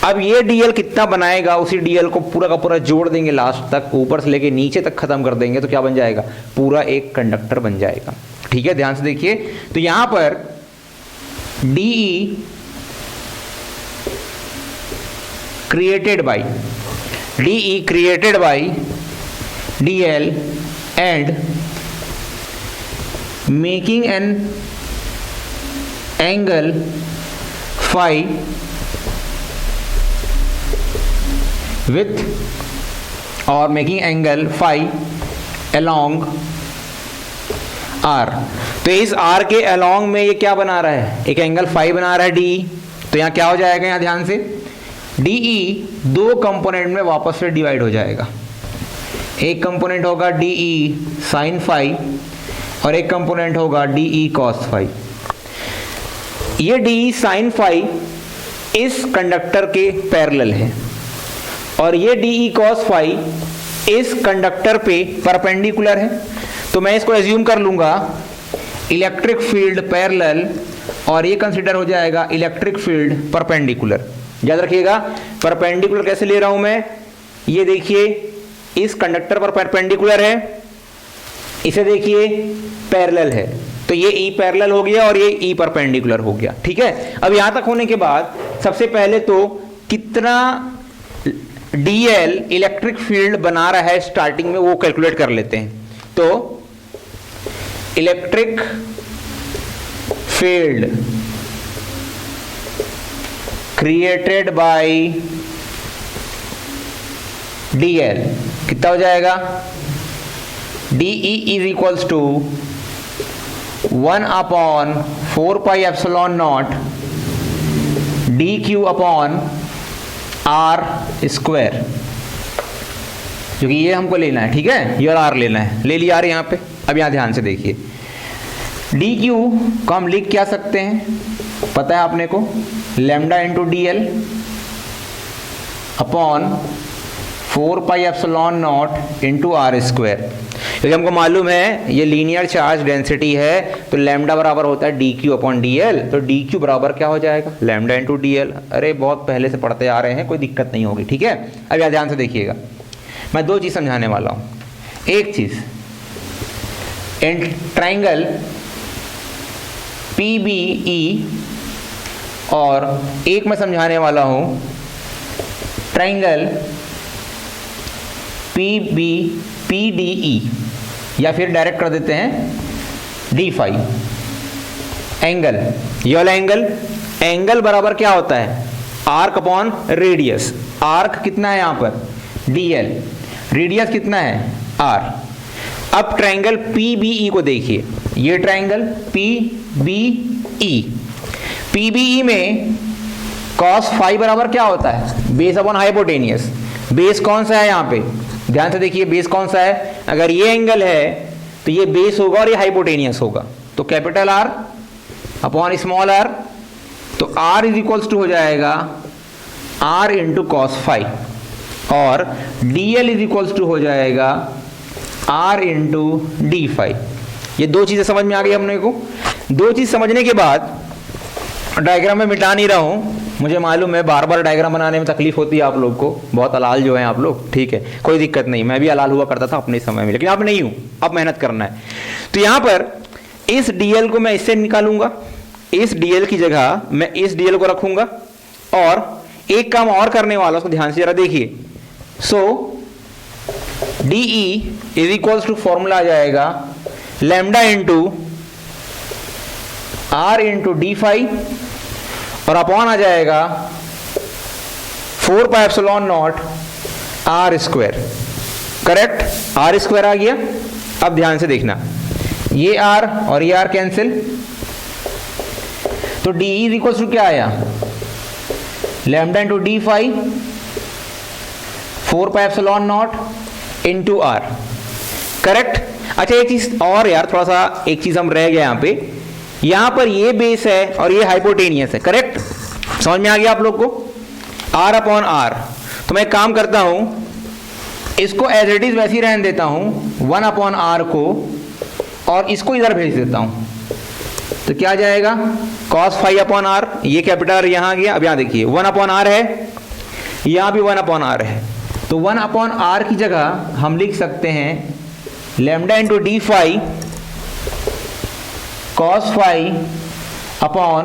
अब ये DL कितना बनाएगा, उसी DL को पूरा का पूरा जोड़ देंगे लास्ट तक, ऊपर से लेके नीचे तक खत्म कर देंगे, तो क्या बन जाएगा, पूरा एक कंडक्टर बन जाएगा। ठीक है, ध्यान से देखिए। तो यहां पर DE created by DL and making an angle phi with और making angle phi along R। तो इस R के अलोंग में ये क्या बना रहा है, एक एंगल फाई बना रहा है DE। तो यहाँ क्या हो जाएगा, यहाँ ध्यान से, DE दो कंपोनेंट में वापस से डिवाइड हो जाएगा। एक कंपोनेंट होगा DE sin फाई और एक कंपोनेंट होगा DE cos फाई। ये DE sin फाई इस कंडक्टर के पैरेलल है और ये DE cos फाई इस कंडक्टर पे परपेंडिकुलर है। तो मैं इसको एज्यूम कर लूंगा इलेक्ट्रिक फील्ड पैरेलल, और ये कंसीडर हो जाएगा इलेक्ट्रिक फील्ड परपेंडिकुलर। याद रखिएगा, परपेंडिकुलर कैसे ले रहा हूं मैं, ये देखिए इस कंडक्टर पर परपेंडिकुलर है, इसे देखिए पैरेलल है, तो ये E पैरेलल हो गया और ये E परपेंडिकुलर हो गया। ठीक है, अब यहां तक होने के बाद सबसे पहले तो कितना DL इलेक्ट्रिक फील्ड बना रहा है स्टार्टिंग में वो कैलकुलेट कर लेते हैं। तो electric field created by DL कितना हो जाएगा, DE is equals to 1/4πε0 dq upon R square, क्योंकि ये हमको लेना है। ठीक है, ये R लेना है, ले लिया R यहाँ पे। अब यहाँ ध्यान से देखिए, डी क्यू को हम लिख क्या सकते हैं, पता है आपने को, lambda into D L upon 4 pi epsilon naught into R square. क्योंकि हमको मालूम है ये लीनियर चार्ज डेंसिटी है, तो लैम्डा बराबर होता है D Q upon D L, तो डी क्यू बराबर क्या हो जाएगा, लैम्डा इंटू डी एल। अरे बहुत पहले से पढ़ते आ रहे हैं, कोई दिक्कत नहीं होगी, ठीक है। अब यहाँ ध्यान से देखिएगा, मैं दो चीज़ समझाने वाला हूँ। एक चीज़, ट्राइंगल PBE, और एक मैं समझाने वाला हूँ ट्राइंगल PDE, या फिर डायरेक्ट कर देते हैं D फाई। एंगल, ये वाला एंगल बराबर क्या होता है, आर्क अपॉन रेडियस। आर्क कितना है यहाँ पर DL, रेडियस कितना है R। अब ट्राइंगल PBE को देखिए, ये ट्राइंगल PBE में cos फाई बराबर क्या होता है, बेस अपॉन हाइपोटेनियस। बेस कौन सा है यहाँ पे, ध्यान से देखिए, बेस कौन सा है, अगर ये एंगल है तो ये बेस होगा और ये हाइपोटेनियस होगा, तो capital R upon small r, तो R इज इक्वल्स टू हो जाएगा R इंटू कॉस फाई, और DL इज इक्वल्स टू हो जाएगा R इंटू डी फाई। ये दो चीज़ें समझ में आ गई अपने को। दो चीज़ समझने के बाद, डायग्राम में मिटा नहीं रहा हूँ, मुझे मालूम है बार बार डायग्राम बनाने में तकलीफ होती है आप लोग को, बहुत अलाल जो है आप लोग, ठीक है, कोई दिक्कत नहीं, मैं भी अलाल हुआ करता था अपने समय में, लेकिन अब नहीं हूँ, अब मेहनत करना है। तो यहाँ पर इस DL को मैं इससे निकालूंगा, इस DL की जगह मैं इस DL को रखूंगा, और एक काम और करने वाला, उसको ध्यान से जरा देखिए। So DE is equals to formula आ जाएगा lambda into R into D phi, और अपॉन आ जाएगा 4 pi epsilon naught R square. Correct, R square आ गया। अब ध्यान से देखना, ये R और ये R कैंसिल, तो DE इज इक्वल्स टू क्या आया, lambda into D phi 4 pi epsilon naught into R। Correct. अच्छा एक चीज और यार, थोड़ा सा एक चीज हम रह गए यहाँ पे, यहाँ पर ये बेस है और ये हाइपोटेनियस है। करेक्ट, समझ में आ गया आप लोग को, R अपॉन R। तो मैं एक काम करता हूँ, इसको एज इट इज वैसे ही रहने देता हूँ 1 अपॉन R को, और इसको इधर भेज देता हूँ, तो क्या जाएगा cos फाई अपॉन R, ये कैपिटल यहाँ आ गया। अब यहाँ देखिए 1 अपॉन R है, यहाँ भी 1 अपॉन R है, तो 1 अपॉन R की जगह हम लिख सकते हैं lambda into D phi cos phi upon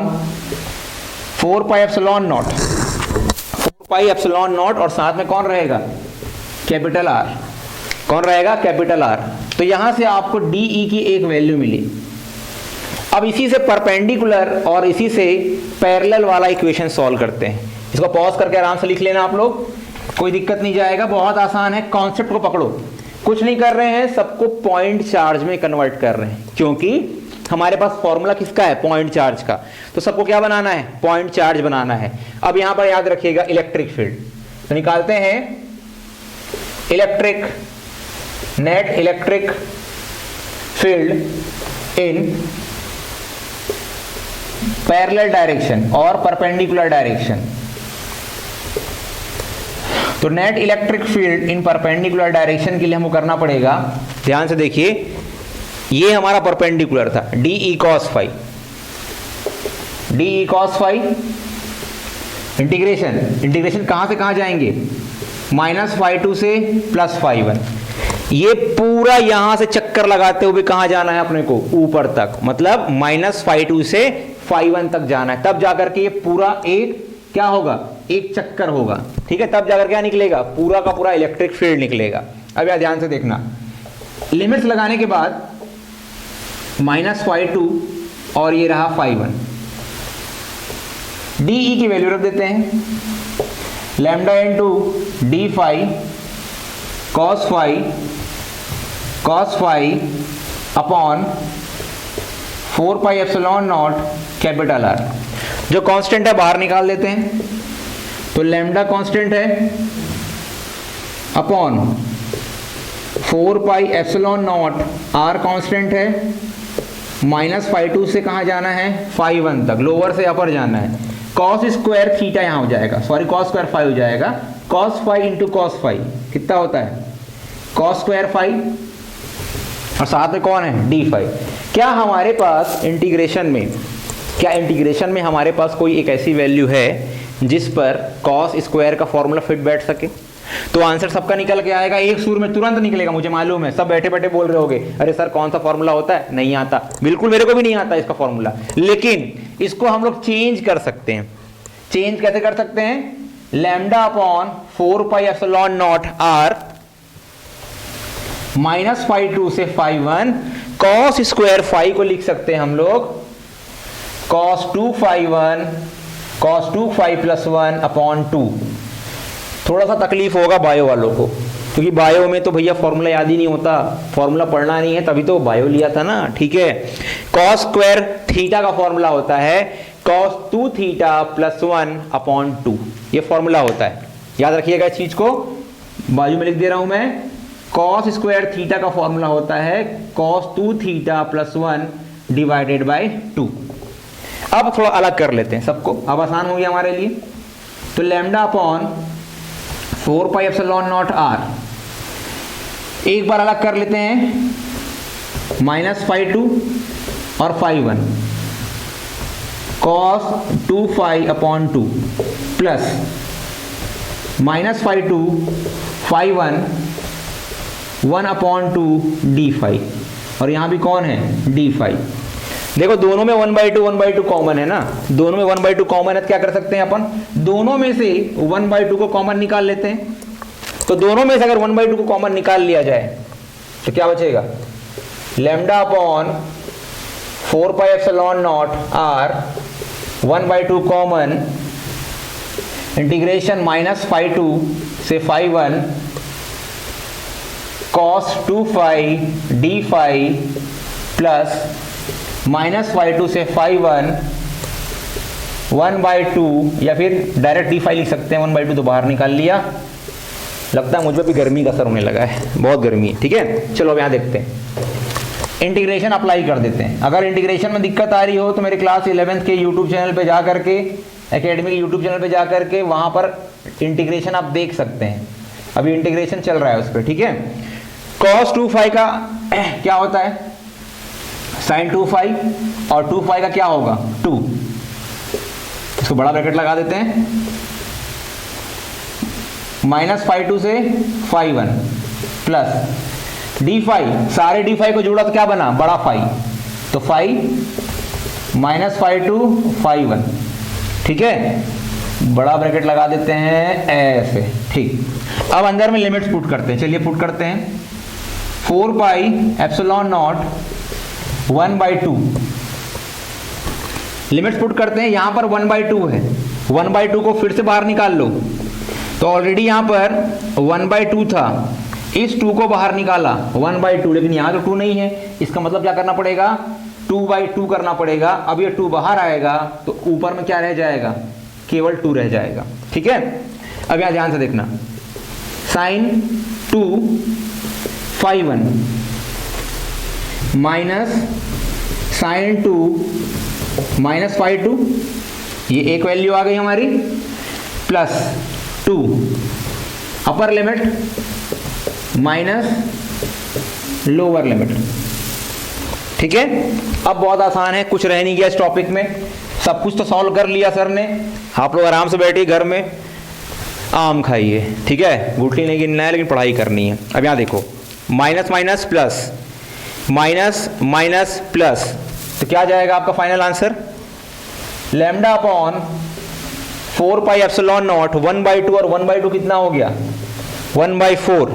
4 pi epsilon naught, 4 pi epsilon naught, और साथ में कौन रहेगा, कैपिटल R। कौन रहेगा, कैपिटल R। तो यहां से आपको DE की एक वैल्यू मिली। अब इसी से परपेंडिकुलर और इसी से पैरेलल वाला इक्वेशन सॉल्व करते हैं। इसको पॉज करके आराम से लिख लेना आप लोग, कोई दिक्कत नहीं जाएगा, बहुत आसान है। कॉन्सेप्ट को पकड़ो, कुछ नहीं कर रहे हैं, सबको पॉइंट चार्ज में कन्वर्ट कर रहे हैं, क्योंकि हमारे पास फॉर्मूला किसका है, पॉइंट चार्ज का। तो सबको क्या बनाना है, पॉइंट चार्ज बनाना है। अब यहां पर याद रखिएगा इलेक्ट्रिक फील्ड, तो निकालते हैं electric, net electric field in parallel direction और परपेंडिकुलर डायरेक्शन। तो नेट इलेक्ट्रिक फील्ड इन परपेंडिकुलर डायरेक्शन के लिए हमको करना पड़ेगा, ध्यान से देखिए, ये हमारा परपेंडिकुलर था, DE cos phi, DE cos phi, integration कहां से कहां जाएंगे, -φ2 से +φ1। ये पूरा यहां से चक्कर लगाते हुए कहां जाना है अपने को, ऊपर तक, मतलब -φ2 से φ1 तक जाना है, तब जाकर के ये पूरा एक क्या होगा, एक चक्कर होगा, ठीक है, तब जाकर क्या निकलेगा, पूरा का पूरा इलेक्ट्रिक फील्ड निकलेगा। अब यार ध्यान से देखना, लिमिट्स लगाने के बाद -φ2 और ये रहा φ1, DE की वैल्यू रख देते हैं lambda into D phi cos phi upon 4 pi epsilon naught capital R। जो कांस्टेंट है बाहर निकाल देते हैं, तो लैम्डा कांस्टेंट है upon 4 pi epsilon naught R constant है, -φ2 से कहाँ जाना है, φ1 तक, लोअर से अपर जाना है। कॉस स्क्वायर थीटा यहाँ हो जाएगा, सॉरी कॉस स्क्वायर फाई हो जाएगा, cos phi into cos phi कितना होता है, कॉस स्क्वायर फाई, और साथ में कौन है, डी फाई। क्या हमारे पास इंटीग्रेशन में हमारे पास कोई एक ऐसी वैल्यू है जिस पर कॉस स्क्वायर का फॉर्मूला फिट बैठ सके? तो आंसर सबका निकल के आएगा, एक सुर में तुरंत निकलेगा, मुझे मालूम है। सब बैठे बैठे बोल रहे होगे अरे सर कौन सा फॉर्मूला होता है, नहीं आता, बिल्कुल मेरे को भी नहीं आता इसका फॉर्मूला, लेकिन इसको हम लोग चेंज कर सकते हैं। चेंज कैसे कर सकते हैं, लैम्डा अपॉन 4πε0 r -φ2 से φ1 cos स्क्वायर फाई को लिख सकते हैं हम लोग cos 2φ1 cos 2φ + 1 अपॉन 2। थोड़ा सा तकलीफ होगा बायो वालों को, क्योंकि बायो में तो भैया फॉर्मूला याद ही नहीं होता, फॉर्मूला पढ़ना नहीं है, तभी तो बायो लिया था ना, ठीक है। cos स्क्वायर थीटा का फॉर्मूला होता है cos 2θ + 1 अपॉन 2, ये फॉर्मूला होता है, याद रखिएगा इस चीज को, बाजू में लिख दे रहा हूं मैं। cos स्क्वायर थीटा का फॉर्मूला होता है cos 2θ + 1 डिवाइडेड बाय 2। अब थोड़ा अलग कर लेते हैं सबको, अब आसान हो गया हमारे लिए। तो लैम्डा अपॉन 4πε0 r, एक बार अलग कर लेते हैं, -φ2 और φ1 cos 2φ upon 2 plus -φ2 φ1 1 upon 2 d phi, और यहां भी कौन है, डी फाई। देखो दोनों में 1/2 कॉमन है ना, दोनों में 1/2 कॉमन है, तो क्या कर सकते हैं अपन, दोनों में से 1/2 को कॉमन निकाल लेते हैं। तो दोनों में से अगर 1/2 को कॉमन निकाल लिया जाए तो क्या बचेगा, lambda upon 4πε0 r 1/2 common, integration -φ2 से φ1 cos 2φ डी फाई प्लस -φ2 से φ1 1/2, या फिर डायरेक्ट डी फाई लिख सकते हैं, 1/2 तो बाहर निकाल लिया। लगता है मुझ पर भी गर्मी का असर होने लगा है, बहुत गर्मी है, ठीक है। चलो अब यहाँ देखते हैं, इंटीग्रेशन अप्लाई कर देते हैं। अगर इंटीग्रेशन में दिक्कत आ रही हो तो मेरे क्लास 11th के यूट्यूब चैनल पे जा करके, एकेडमी के यूट्यूब चैनल पे जा करके वहाँ पर इंटीग्रेशन आप देख सकते हैं, अभी इंटीग्रेशन चल रहा है उस पर, ठीक है। cos 2φ का क्या होता है, sin 2φ, और 2φ का क्या होगा, 2, इसको बड़ा ब्रैकेट लगा देते हैं, -φ2 से φ1 प्लस डी फाई, सारे डी फाई को जोड़ा तो क्या बना, बड़ा फाई, तो फाई -φ2 φ1, ठीक है, बड़ा ब्रैकेट लगा देते हैं ऐसे, ठीक। अब अंदर में लिमिट्स पुट करते हैं, चलिए पुट करते हैं, 4πε0 1/2, लिमिट्स पुट करते हैं, यहां पर 1/2 है, 1/2 को फिर से बाहर निकाल लो, तो ऑलरेडी यहां पर 1/2 था, इस 2 को बाहर निकाला 1/2, लेकिन यहां तो 2 नहीं है, इसका मतलब क्या करना पड़ेगा, 2/2 करना पड़ेगा। अब ये 2 बाहर आएगा तो ऊपर में क्या रह जाएगा, केवल 2 रह जाएगा, ठीक है। अब यहां ध्यान से देखना, sin 2φ1 माइनस sin 2 -φ2, ये एक वैल्यू आ गई हमारी, plus 2 upper limit minus lower limit, ठीक है। अब बहुत आसान है, कुछ रह नहीं गया इस टॉपिक में, सब कुछ तो सॉल्व कर लिया सर ने। आप लोग आराम से बैठिए घर में, आम खाइए, ठीक है, गुटली नहीं गिनना है, लेकिन पढ़ाई करनी है। अब यहाँ देखो, minus minus plus, minus minus plus, तो क्या जाएगा आपका फाइनल आंसर, लैम्डा अपॉन 4πε0 1/2, और 1/2 कितना हो गया, 1/4।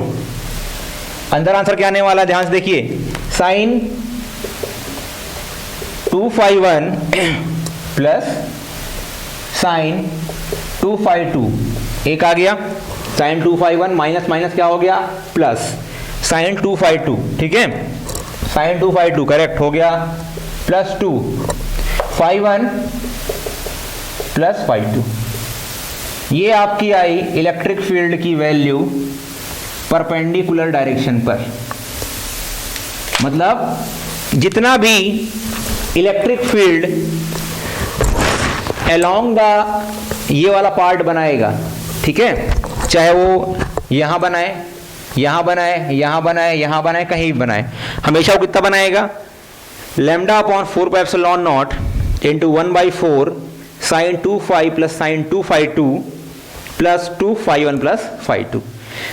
अंदर आंसर क्या आने वाला, ध्यान से देखिए, sin 2φ1 प्लस sin 2φ2, एक आ गया, sin 2φ1 माइनस माइनस क्या हो गया, प्लस sin 2φ2, ठीक है, sin 2φ2 करेक्ट हो गया, प्लस 2 φ1 प्लस φ2। ये आपकी आई इलेक्ट्रिक फील्ड की वैल्यू परपेंडिकुलर डायरेक्शन पर, मतलब जितना भी इलेक्ट्रिक फील्ड अलोंग द ये वाला पार्ट बनाएगा, ठीक है, चाहे वो यहां बनाए, यहां बनाए, यहां बनाए, यहां बनाए, कहीं भी बनाए, हमेशा वो कितना बनाएगा, lambda upon 4 pi epsilon naught into 1/4 sine 2 phi plus sine 2 phi 2 plus 2 phi 1 plus phi 2।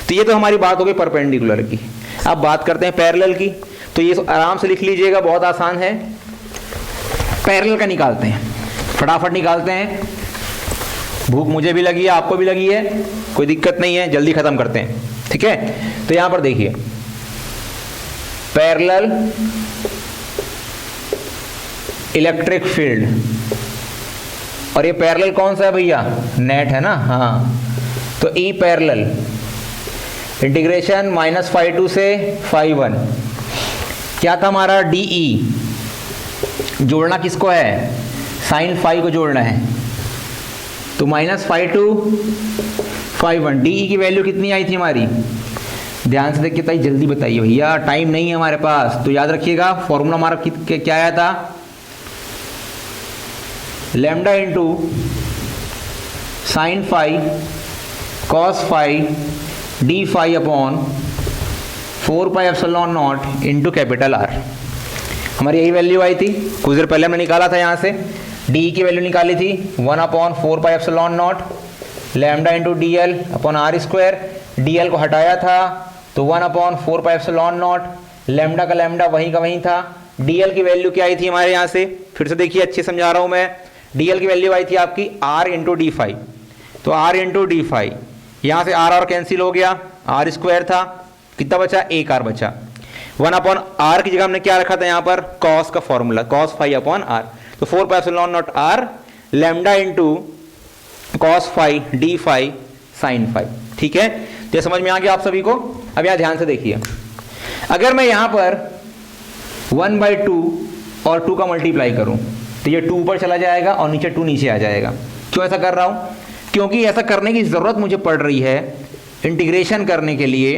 तो ये तो हमारी बात हो गई परपेंडिकुलर की। अब बात करते हैं पैरेलल की। तो ये आराम से लिख लीजिएगा, बहुत आसान है। पैरेलल का निकालते हैं, फटाफट निकालते हैं। भूख मुझे भी लगी है, आपको भी लगी है, कोई दिक्कत नहीं है, जल्दी खत्म करते हैं, ठीक है। तो यहां पर देखिए पैरेलल इलेक्ट्रिक फील्ड, और ये पैरेलल कौन सा है भैया, नेट है ना, हाँ। तो ई पैरेलल इंटीग्रेशन -φ2 से φ1, क्या था हमारा, डी ई, जोड़ना किसको है, साइन फाई को जोड़ना है, तो -φ2 φ1, डी ई की वैल्यू कितनी आई थी हमारी, ध्यान से देखिए, जल्दी बताइए भैया, टाइम नहीं है हमारे पास। तो याद रखिएगा फॉर्मूला हमारा क्या आया था, lambda into sine phi cos phi D phi upon 4 pi epsilon naught into capital R. हमारी यही वैल्यू आई थी, कुछ देर पहले हमने निकाला था यहाँ से, डी की वैल्यू निकाली थी 1/4 pi epsilon naught lambda into D L upon R square. D L को हटाया था तो 1/4 पाई एप्सिलॉन नॉट, लैम्डा का लैम्डा वहीं का वहीं था। डी एल की वैल्यू क्या आई थी हमारे यहाँ से, फिर से देखिए, अच्छे समझा रहा हूँ मैं। डी एल की वैल्यू आई थी आपकी आर इंटू डी फाई, तो आर इंटू डी फाई, यहाँ से आर कैंसिल हो गया, आर स्क्वायर था, कितना बचा, एक आर बचा। 1/r की जगह हमने क्या रखा था यहाँ पर, कॉस का formula, cos phi upon R, तो 4 pi epsilon naught R lambda into cos phi D phi sine phi, ठीक है। तो ये समझ में आ गया आप सभी को। अब यहाँ ध्यान से देखिए, अगर मैं यहाँ पर 1/2 और 2 का मल्टीप्लाई करूँ तो ये 2 ऊपर चला जाएगा और नीचे 2 नीचे आ जाएगा। क्यों ऐसा कर रहा हूँ, क्योंकि ऐसा करने की ज़रूरत मुझे पड़ रही है इंटीग्रेशन करने के लिए।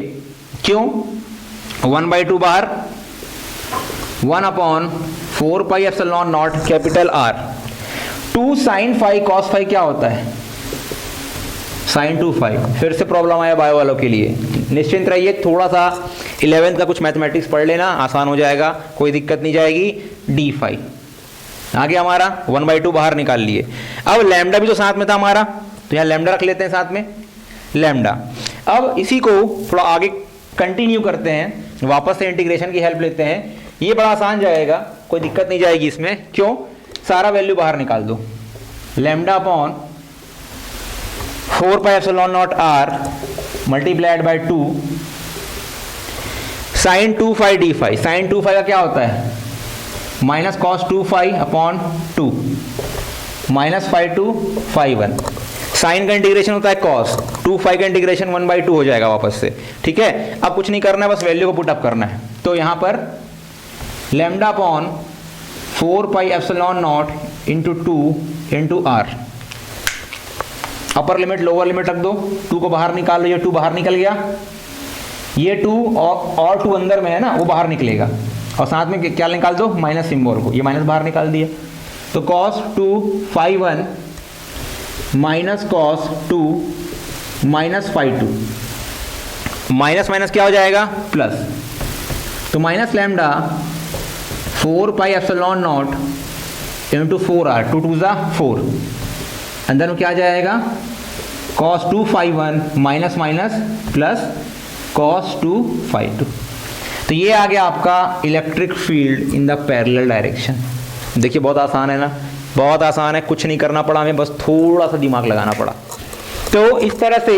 क्यों, 1/2 बाहर, 1/4 pi epsilon naught capital R, 2 sine phi cos phi क्या होता है, साइन 2 फाई। फिर से प्रॉब्लम आया बायो वालों के लिए, निश्चिंत रहिए, थोड़ा सा 11th का कुछ मैथमेटिक्स पढ़ लेना, आसान हो जाएगा, कोई दिक्कत नहीं जाएगी। डी फाई आगे हमारा 1/2 बाहर निकाल लिए। अब लैम्डा भी तो साथ में था हमारा, तो यहाँ लैम्डा रख लेते हैं साथ में, लैम्डा। अब इसी को थोड़ा आगे कंटिन्यू करते हैं, वापस से इंटीग्रेशन की हेल्प लेते हैं। ये बड़ा आसान जाएगा, कोई दिक्कत नहीं जाएगी इसमें। क्यों, सारा वैल्यू बाहर निकाल दो, lambda upon 4 pi epsilon naught R multiplied by 2 sine 2 phi D phi. Sine 2 phi का क्या होता है, minus cos 2 phi upon 2 minus phi 2 phi 1। Sine का इंटीग्रेशन होता है कॉस, 2 फाई का इंटीग्रेशन 1/2 हो जाएगा वापस से, ठीक है। अब कुछ नहीं करना है, बस वैल्यू को पुट अप करना है। तो यहाँ पर lambda upon 4 pi epsilon naught into 2 into R, upper limit lower limit रख दो, 2 को बाहर निकाल लो, ये 2 बाहर निकल गया, ये 2 और 2 अंदर में है ना, वो बाहर निकलेगा, और साथ में क्या निकाल दो, माइनस सिंबल को, ये माइनस बाहर निकाल दिया। तो cos 2 phi 1 minus cos 2 minus phi 2, minus minus क्या हो जाएगा, प्लस। तो minus lambda 4 pi epsilon naught into 4r, 2 2 ज़ा 4, अंदर में क्या आ जाएगा, cos 2 phi 1 minus minus plus cos 2 phi 2। तो ये आ गया आपका electric field in the parallel direction. देखिए बहुत आसान है ना, बहुत आसान है, कुछ नहीं करना पड़ा हमें, बस थोड़ा सा दिमाग लगाना पड़ा। तो इस तरह से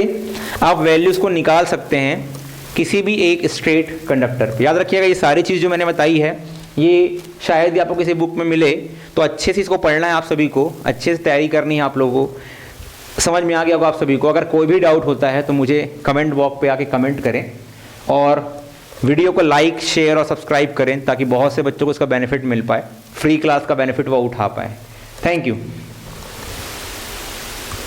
आप वैल्यूज़ को निकाल सकते हैं किसी भी एक स्ट्रेट कंडक्टर पे। याद रखिएगा ये सारी चीज़ जो मैंने बताई है, ये शायद ही आपको किसी बुक में मिले, तो अच्छे से इसको पढ़ना है आप सभी को, अच्छे से तैयारी करनी है आप लोगों को। समझ में आ गया होगा आप सभी को। अगर कोई भी डाउट होता है तो मुझे कमेंट बॉक्स पे आके कमेंट करें, और वीडियो को लाइक शेयर और सब्सक्राइब करें, ताकि बहुत से बच्चों को इसका बेनिफिट मिल पाए, फ्री क्लास का बेनिफिट वो उठा पाए। Thank you.